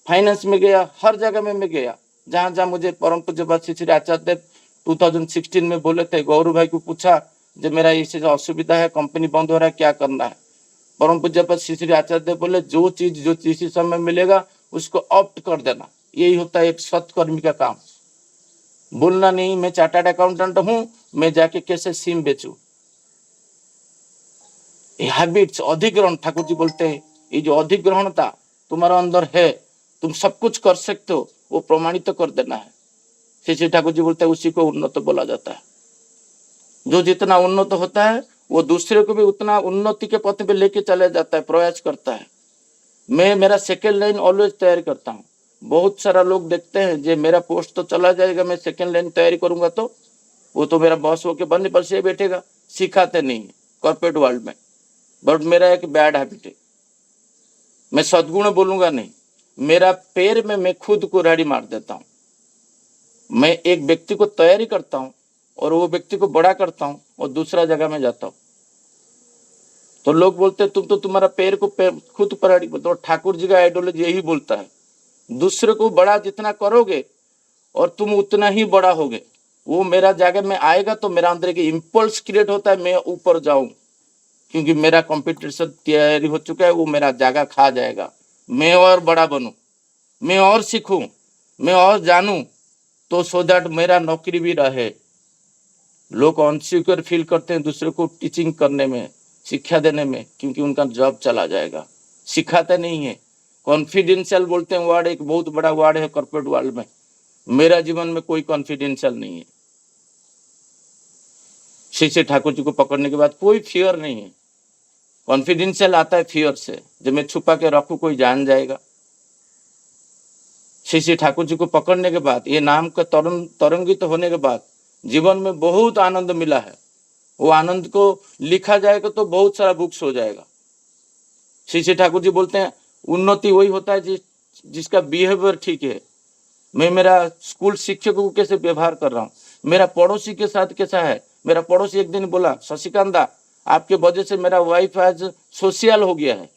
फाइनेंस में गया, हर जगह में मैं गया। जहां जहां मुझे परम पूज्य श्री श्री आचार्य देव 2016 में बोले थे, गौरव भाई को पूछा जब मेरा इसे असुविधा है, कंपनी बंद हो रहा है, क्या करना है? परम पूज्य श्री श्री आचार्य देव बोले जो चीज इसी समय मिलेगा उसको ऑप्ट कर देना। यही होता है एक सत्कर्मी का काम। बोलना नहीं मैं चार्टर्ड अकाउंटेंट हूं, मैं जाके कैसे सिम बेचूं। हैबिट्स, अधिग्रहण, ठाकुर जी बोलते हैं ये जो अधिग्रहणता तुम्हारा अंदर है, तुम सब कुछ कर सकते हो, वो प्रमाणित कर देना है। श्री ठाकुर जी बोलते हैं उसी को उन्नत बोला जाता है। जो जितना उन्नत होता है वो दूसरे को भी उतना उन्नति के पथ पे लेके चला जाता है, प्रयास करता है। मैं मेरा सेकेंड लाइन ऑलवेज तैयार करता हूँ। बहुत सारा लोग देखते हैं जे मेरा पोस्ट तो चला जाएगा, मैं सेकेंड लाइन तैयारी करूंगा तो वो तो मेरा बॉस होके बनने पर से बैठेगा। सिखाते नहीं है कॉर्पोरेट वर्ल्ड में, बट मेरा एक बैड हैबिट है, मैं सद्गुण बोलूंगा नहीं, मेरा पैर में मैं खुद को राड़ी मार देता हूँ। मैं एक व्यक्ति को तैयारी करता हूँ और वो व्यक्ति को बड़ा करता हूँ और दूसरा जगह में जाता हूँ। तो लोग बोलते हैं तुम तो तुम्हारा पैर को खुद पर तो ठाकुर जी का आइडियोलॉजी यही बोलता है, दूसरे को बड़ा जितना करोगे और तुम उतना ही बड़ा होगे। वो मेरा जगह में आएगा तो मेरा अंदर एक इम्पल्स क्रिएट होता है, मैं ऊपर जाऊं, क्योंकि मेरा कंपटीशन तैयारी हो चुका है, वो मेरा जगह खा जाएगा। मैं और बड़ा बनूं, मैं और सीखूं, मैं और जानूं, तो सो दैट मेरा नौकरी भी रहे। लोग अनसिक्योर फील करते हैं दूसरे को टीचिंग करने में, शिक्षा देने में, क्योंकि उनका जॉब चला जाएगा। सिखाते नहीं है। कॉन्फिडेंशियल बोलते हैं वर्ड, एक बहुत बड़ा वर्ड है कॉर्पोरेट वर्ल्ड में। मेरा जीवन में कोई कॉन्फिडेंशियल नहीं है। श्री ठाकुर जी को पकड़ने के बाद कोई फियर नहीं है। कॉन्फिडेंशियल आता है फियर से, जब मैं छुपा के रखूं कोई जान जाएगा। श्री ठाकुर जी को पकड़ने के बाद, ये नाम का तरंगित होने के बाद जीवन में बहुत आनंद मिला है। वो आनंद को लिखा जाएगा तो बहुत सारा बुक्स हो जाएगा। श्री ठाकुर जी बोलते हैं उन्नति वही होता है जिसका बिहेवियर ठीक है। मैं मेरा स्कूल शिक्षकों को कैसे व्यवहार कर रहा हूँ, मेरा पड़ोसी के साथ कैसा है। मेरा पड़ोसी एक दिन बोला, शशिकांता आपके वजह से मेरा वाइफ आज सोशल हो गया है,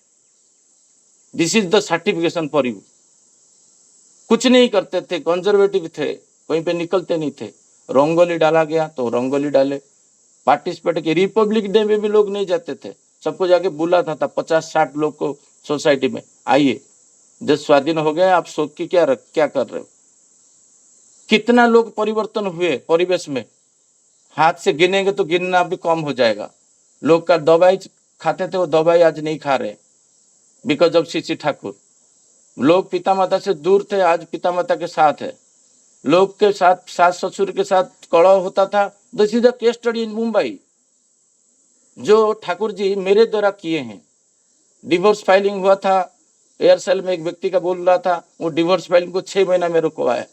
this is the certification for you. कुछ नहीं करते थे, कंजर्वेटिव थे, कहीं पे निकलते नहीं थे। रंगोली डाला गया तो रंगोली डाले, पार्टिसिपेट के। रिपब्लिक डे में भी लोग नहीं जाते थे, सबको जाके बुलाता था 50-60 लोग को सोसाइटी में, आइए देश स्वाधीन हो गया, आप शोक की क्या कर रहे हो। कितना लोग परिवर्तन हुए परिवेश में, हाथ से गिनेंगे तो गिनना भी कम हो जाएगा। लोग का दवाई खाते थे, वो दवाई आज नहीं खा रहे बिकॉज ऑफ श्री ठाकुर। लोग पिता माता से दूर थे, आज पिता माता के साथ है। लोग के साथ सास ससुर के साथ कलह होता था। This is the case study in Mumbai जो ठाकुर जी मेरे द्वारा किए हैं। डिवोर्स फाइलिंग हुआ था, एयरसेल में एक व्यक्ति का बोल रहा था, वो डिवोर्स फाइलिंग को 6 महीना में रुकवाया।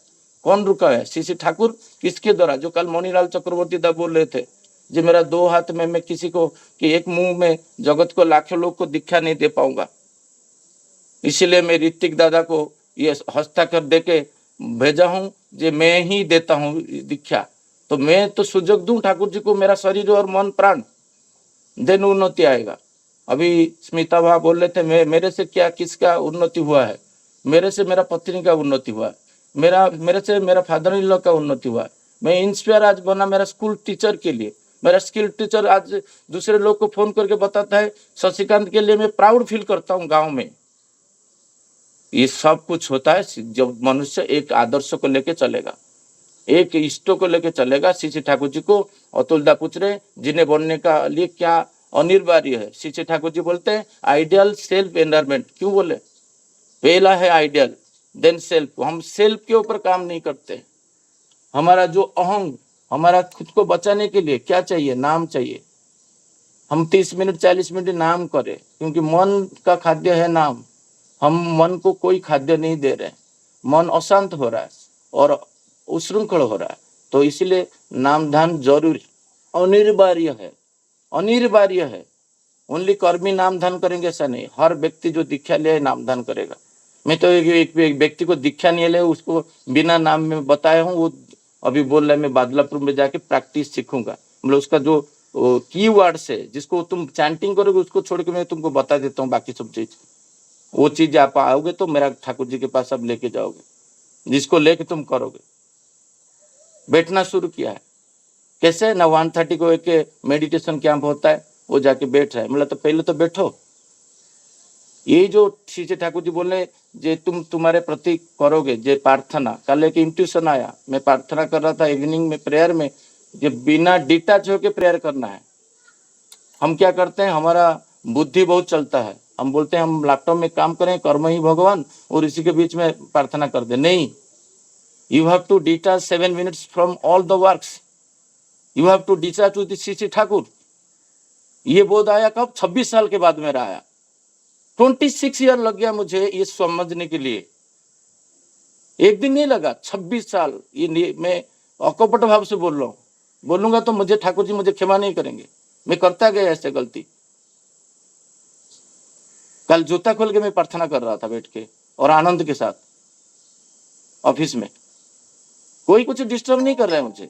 कौन रुका है? श्री ठाकुर। किसके द्वारा? जो कल मोनीलाल चक्रवर्ती दा बोल रहे थे, जो मेरा 2 हाथ में मैं किसी को कि एक मुंह में जगत को लाखों लोग को दीक्षा नहीं दे पाऊंगा, इसीलिए मैं ऋतिक दादा को ये हस्ताक्षर देके भेजा हूं, जो मैं ही देता हूं दीक्षा। तो मैं तो सुजग दूं ठाकुर जी को, मेरा शरीर और मन प्राण, देन उन्नति आएगा। अभी स्मिता भा बोल रहे थे मेरे से क्या किसका उन्नति हुआ है। मेरे से मेरा पत्नी का उन्नति हुआ है, मेरे से मेरा फादर इन लॉ का उन्नति हुआ है। मैं इंस्पायर आज बना मेरा स्कूल टीचर के लिए। मेरा स्किल टीचर आज दूसरे लोग को फोन करके बताता है शशिकांत के लिए मैं प्राउड फील करता हूँ गाँव में। ये सब कुछ होता है जब मनुष्य एक आदर्श को लेके चलेगा, एक इष्ट को लेके चलेगा। श्री ठाकुर जी को अतुल दा पूछ रहे जिन्हें बनने का लिए क्या अनिवार्य है। श्री ठाकुर जी बोलते हैं आइडियल सेल्फ एनवायरमेंट। क्यों बोले? पहला है आइडियल, देन सेल्फ। हम सेल्फ के ऊपर काम नहीं करते। हमारा जो अहंग, हमारा खुद को बचाने के लिए क्या चाहिए? नाम चाहिए। हम 30 मिनट 40 मिनट नाम करें, क्योंकि मन का खाद्य है नाम। हम मन को कोई खाद्य नहीं दे रहे, मन अशांत हो रहा है और उशृंखल हो रहा है। तो इसलिए नाम ध्यान जरूरी अनिवार्य है, अनिवार्य है। ओनली कर्मी नाम ध्यान करेंगे ऐसा नहीं। हर व्यक्ति जो दीक्षा ले नाम ध्यान करेगा। मैं तो एक व्यक्ति को दीक्षा नहीं ले, उसको बिना नाम में बताया हूँ, वो अभी बोल रहा है मैं बादलापुर में जाके प्रैक्टिस सीखूंगा। मतलब उसका जो की वर्ड्स है जिसको तुम चैंटिंग करोगे उसको छोड़ के मैं तुमको बता देता हूँ बाकी सब चीज। वो चीज आप आओगे तो मेरा ठाकुर जी के पास सब लेके जाओगे, जिसको लेके तुम करोगे। बैठना शुरू किया है कैसे ना 130 को एक मेडिटेशन कैंप होता है, वो जाके बैठ रहा है। मतलब तो पहले तो बैठो। ये जो श्री ठाकुर जी बोले जे तुम्हारे प्रति करोगे जे प्रार्थना। कल एक इंट्यूशन आया, मैं प्रार्थना कर रहा था इवनिंग में प्रेयर में, जे बिना डिटैच होके प्रेयर करना है। हम क्या करते हैं, हमारा बुद्धि बहुत चलता है। हम बोलते हैं हम लैपटॉप में काम करें, कर्म ही भगवान, और इसी के बीच में प्रार्थना कर दे। नहीं, you have to detach 7 minutes from all the works. You have to detach with Shri Thakur. ये बोध आया कब? 26 साल के बाद मेरा आया। 26 ईयर लग गया मुझे ये समझने के लिए, एक दिन नहीं लगा, 26 साल। ये मैं अकपट भाव से बोल रहा हूँ। बोलूंगा तो मुझे ठाकुर जी मुझे क्षमा नहीं करेंगे। मैं करता गया ऐसे गलती। कल जूता खोल के मैं प्रार्थना कर रहा था बैठ के और आनंद के साथ ऑफिस में। कोई कुछ डिस्टर्ब नहीं कर रहा है मुझे,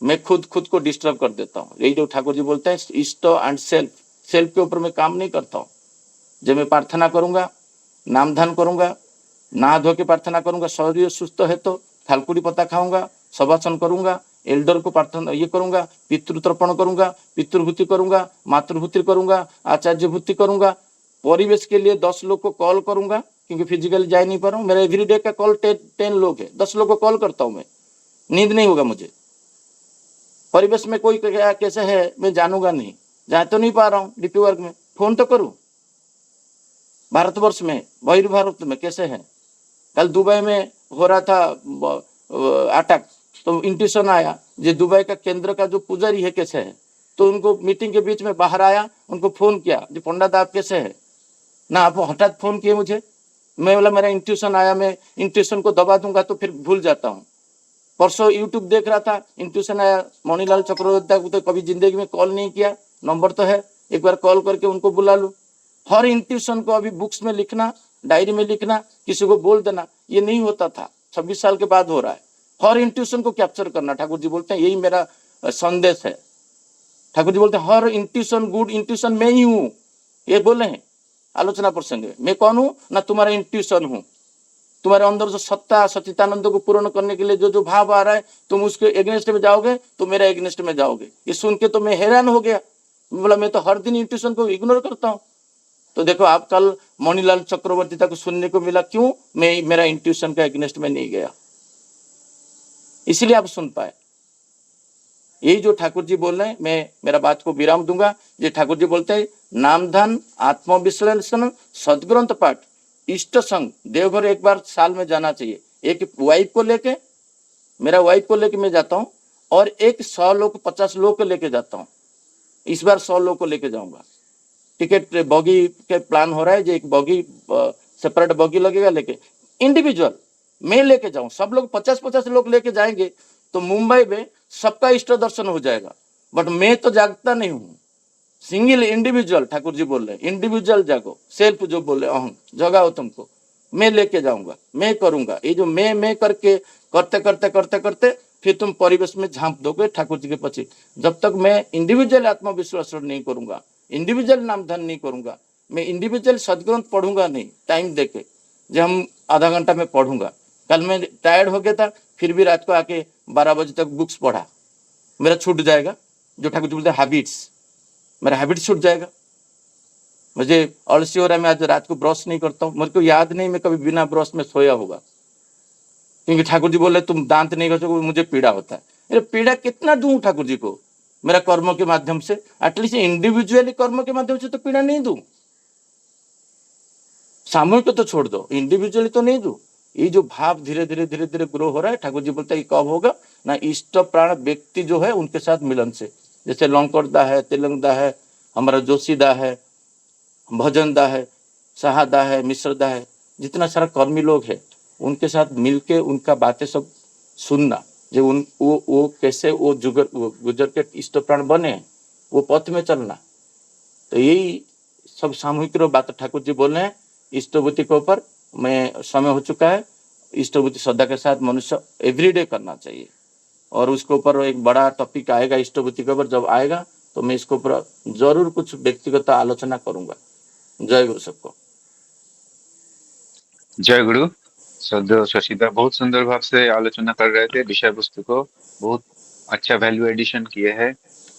मैं खुद को डिस्टर्ब कर देता हूँ। यही जो ठाकुर जी बोलते हैं इष्ट एंड सेल्फ, सेल्फ के ऊपर मैं काम नहीं करता हूँ। जब मैं प्रार्थना करूंगा, नाम ध्यान करूंगा, नहा धो के प्रार्थना करूंगा, शरीर सुस्त है तो थालकुड़ी पत्ता खाऊंगा, सभासन करूंगा, एल्डर को प्रार्थना ये करूंगा, पितृतर्पण करूंगा, पितृभूति करूंगा, मातृभूति करूंगा, आचार्य भूति करूंगा। परिवेश के लिए 10 लोग को कॉल करूंगा, क्योंकि फिजिकली जा नहीं पा रहा हूँ। मेरा एवरीडे का कॉल 10 लोग है, 10 लोग को कॉल करता हूँ मैं। नींद नहीं होगा मुझे। परिवेश में कोई क्या कैसे है मैं जानूंगा नहीं, जा तो नहीं पा रहा हूँ डीपी वर्क में, फोन तो करूँ। भारतवर्ष में, बहिर्भारत में कैसे है। कल दुबई में हो रहा था अटैक, तो इंट्यूशन आया जो दुबई का केंद्र का जो पुजारी है कैसे है, तो उनको मीटिंग के बीच में बाहर आया, उनको फोन किया जो पंडित आप कैसे है ना, आप हठात फोन किए मुझे। मैं बोला मेरा इंट्यूशन आया, मैं इंट्यूशन को दबा दूंगा तो फिर भूल जाता हूँ। परसों यूट्यूब देख रहा था, इंट्यूशन आया, मणिलाल चक्रवर्ती को तो कभी जिंदगी में कॉल नहीं किया, नंबर तो है, एक बार कॉल करके उनको बुला लूं। हर इंट्यूशन को अभी बुक्स में लिखना, डायरी में लिखना, किसी को बोल देना, ये नहीं होता था, 26 साल के बाद हो रहा है। हर इंट्यूशन को कैप्चर करना, ठाकुर जी बोलते हैं यही मेरा संदेश है। ठाकुर जी बोलते हैं हर इंट्यूशन गुड इंट्यूशन मैं ही हूँ, ये बोले हैं आलोचना प्रसंग में। मैं कौन हूँ ना, तुम्हारा इंट्यूशन हूँ। तुम्हारे अंदर जो सत्ता सचितानंद को पूर्ण करने के लिए जो भाव आ रहा है, तुम उसके एग्नेस्ट में जाओगे तो मेरा एग्नेस्ट में जाओगे। ये सुन के तो मैं हैरान हो गया, बोला मैं तो हर दिन इंट्यूशन को इग्नोर करता हूँ। तो देखो आप कल मणिलाल चक्रवर्ती को सुनने को मिला, क्यों? मैं मेरा इंट्यूशन का एग्नेस्ट में नहीं गया, इसलिए आप सुन पाए। यही जो ठाकुर जी बोल रहे हैं, मैं मेरा बात को विराम दूंगा। ये ठाकुर जी बोलते हैं नामधान, आत्मविश्लेषण, सदग्रंथ पाठ, इष्ट संग, देवघर एक बार साल में जाना चाहिए। एक वाइफ को लेके, मेरा वाइफ को लेके मैं जाता हूँ, और एक 100 लोग 50 लोग को लेके जाता हूँ। इस बार 100 लोग को लेके जाऊंगा। टिकट बॉगी के प्लान हो रहा है, जो एक बॉगी सेपरेट बॉगी लगेगा, लेके इंडिविजुअल मैं लेके जाऊं। सब लोग 50-50 लोग लेके जाएंगे तो मुंबई में सबका इष्ट दर्शन हो जाएगा। बट मैं तो जागता नहीं हूँ, सिंगल इंडिविजुअल। ठाकुर जी बोल रहे हैं इंडिविजुअल जागो, सेल्फ जो बोल रहे अहम जगाओ तुमको, मैं लेके जाऊंगा, मैं करूंगा। ये जो मैं करके करते करते करते करते फिर तुम परिवेश में झांप दोगे ठाकुर जी के पीछे। जब तक मैं इंडिविजुअल आत्मविश्लेषण नहीं करूंगा, इंडिविजुअल नाम धन नहीं करूंगा, मैं इंडिविजुअल सदग्रंथ पढ़ूंगा नहीं, टाइम देके जो हम आधा घंटा में पढ़ूंगा। कल मैं टायर्ड हो गया था, फिर भी रात को आके 12 बजे तक बुक्स पढ़ा, मेरा छूट जाएगा। जो ठाकुर जी बोलते हैं हैबिट्स, मेरा हैबिट छूट जाएगा। मुझे आलसी हो रहा है, मैं आज रात को ब्रश नहीं करता हूँ। मुझको याद नहीं मैं कभी बिना ब्रश में सोया होगा, क्योंकि ठाकुर जी बोले तुम दांत नहीं घसोगे, मुझे पीड़ा होता है। अरे पीड़ा कितना दूं ठाकुर जी को, मेरा कर्म के माध्यम से, एटलीस्ट इंडिविजुअली कर्म के माध्यम से तो पीड़ा नहीं दूं। सामूहिक तो छोड़ दो, इंडिविजुअली तो नहीं दूं। ये जो भाव धीरे धीरे धीरे धीरे ग्रो हो रहा है, ठाकुर जी बोलते हैं कब होगा ना, इष्ट प्राण व्यक्ति जो है उनके साथ मिलन से। जैसे लौंकरदा है, तेलंगदा है, हमारा जोशीदा है, भजनदा है, सहादा है, मिश्रदा है, जितना सारा कर्मी लोग है उनके साथ मिलके उनका बातें सब सुनना, जो वो कैसे वो गुजर के इष्ट प्राण बने, वो पथ में चलना। तो यही सब सामूहिक बात ठाकुर जी बोल रहे हैं। इष्टभूति के ऊपर मैं समय हो चुका है। इष्टभूति श्रद्धा के साथ मनुष्य एवरीडे करना चाहिए, और उसके ऊपर एक बड़ा टॉपिक आएगा इष्टभूति के ऊपर। जब आएगा तो मैं इसके ऊपर जरूर कुछ व्यक्तिगत आलोचना करूंगा। जय गुरु सबको। जय गुरु। श्रद्धेय शशिदा बहुत सुंदर भाव से आलोचना कर रहे थे, विषय वस्तु को बहुत अच्छा वैल्यू एडिशन किए है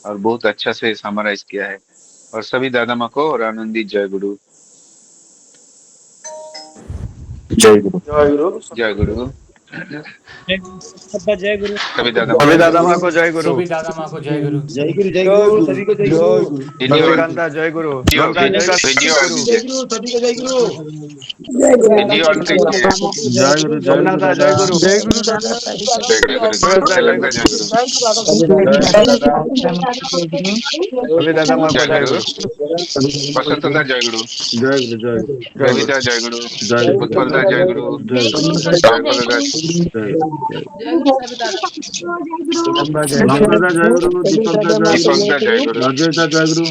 और बहुत अच्छा से समराइज किया है। और सभी दादा माँ को और आनंदी जय गुरु। जय गुरु। जय गुरु। जय गुरु। जय गुरु। सभी दादा सभी दादा माँ को जय गुरु। सभी दादा माँ को जय गुरु। जय गुरु जय गुरु सभी को जय गुरु। विवेकानंदा जय गुरु। वीडियो ऑन कीजिए, सभी को जय गुरु। वीडियो ऑन कीजिए। जय गुरु। सोमनाथा जय गुरु। जय गुरु दादा। तेलंगा जय गुरु। सभी दादा माँ को जय जय गुरु। गुरु। वसंतदा जय गुरु। जय गुरु। जय गुरु। रोहिता जय गुरु। जय गुरु। उत्पलदा जय गुरु। जय गुरु। जय गुरुदास। लंकादा जय गुरु। दीपकदा जय गुरु। दीपकदा जय गुरु। राजेशदा जय गुरु।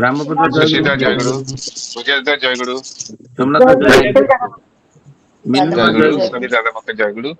रामप्रदा जय सुशीदा जय गुरु। गुरु। सुजयदा जय गुरु। सोमनाथा जय गुरु। जय मीनू गुरु। जय सभी दादा माँ का जय गुरु।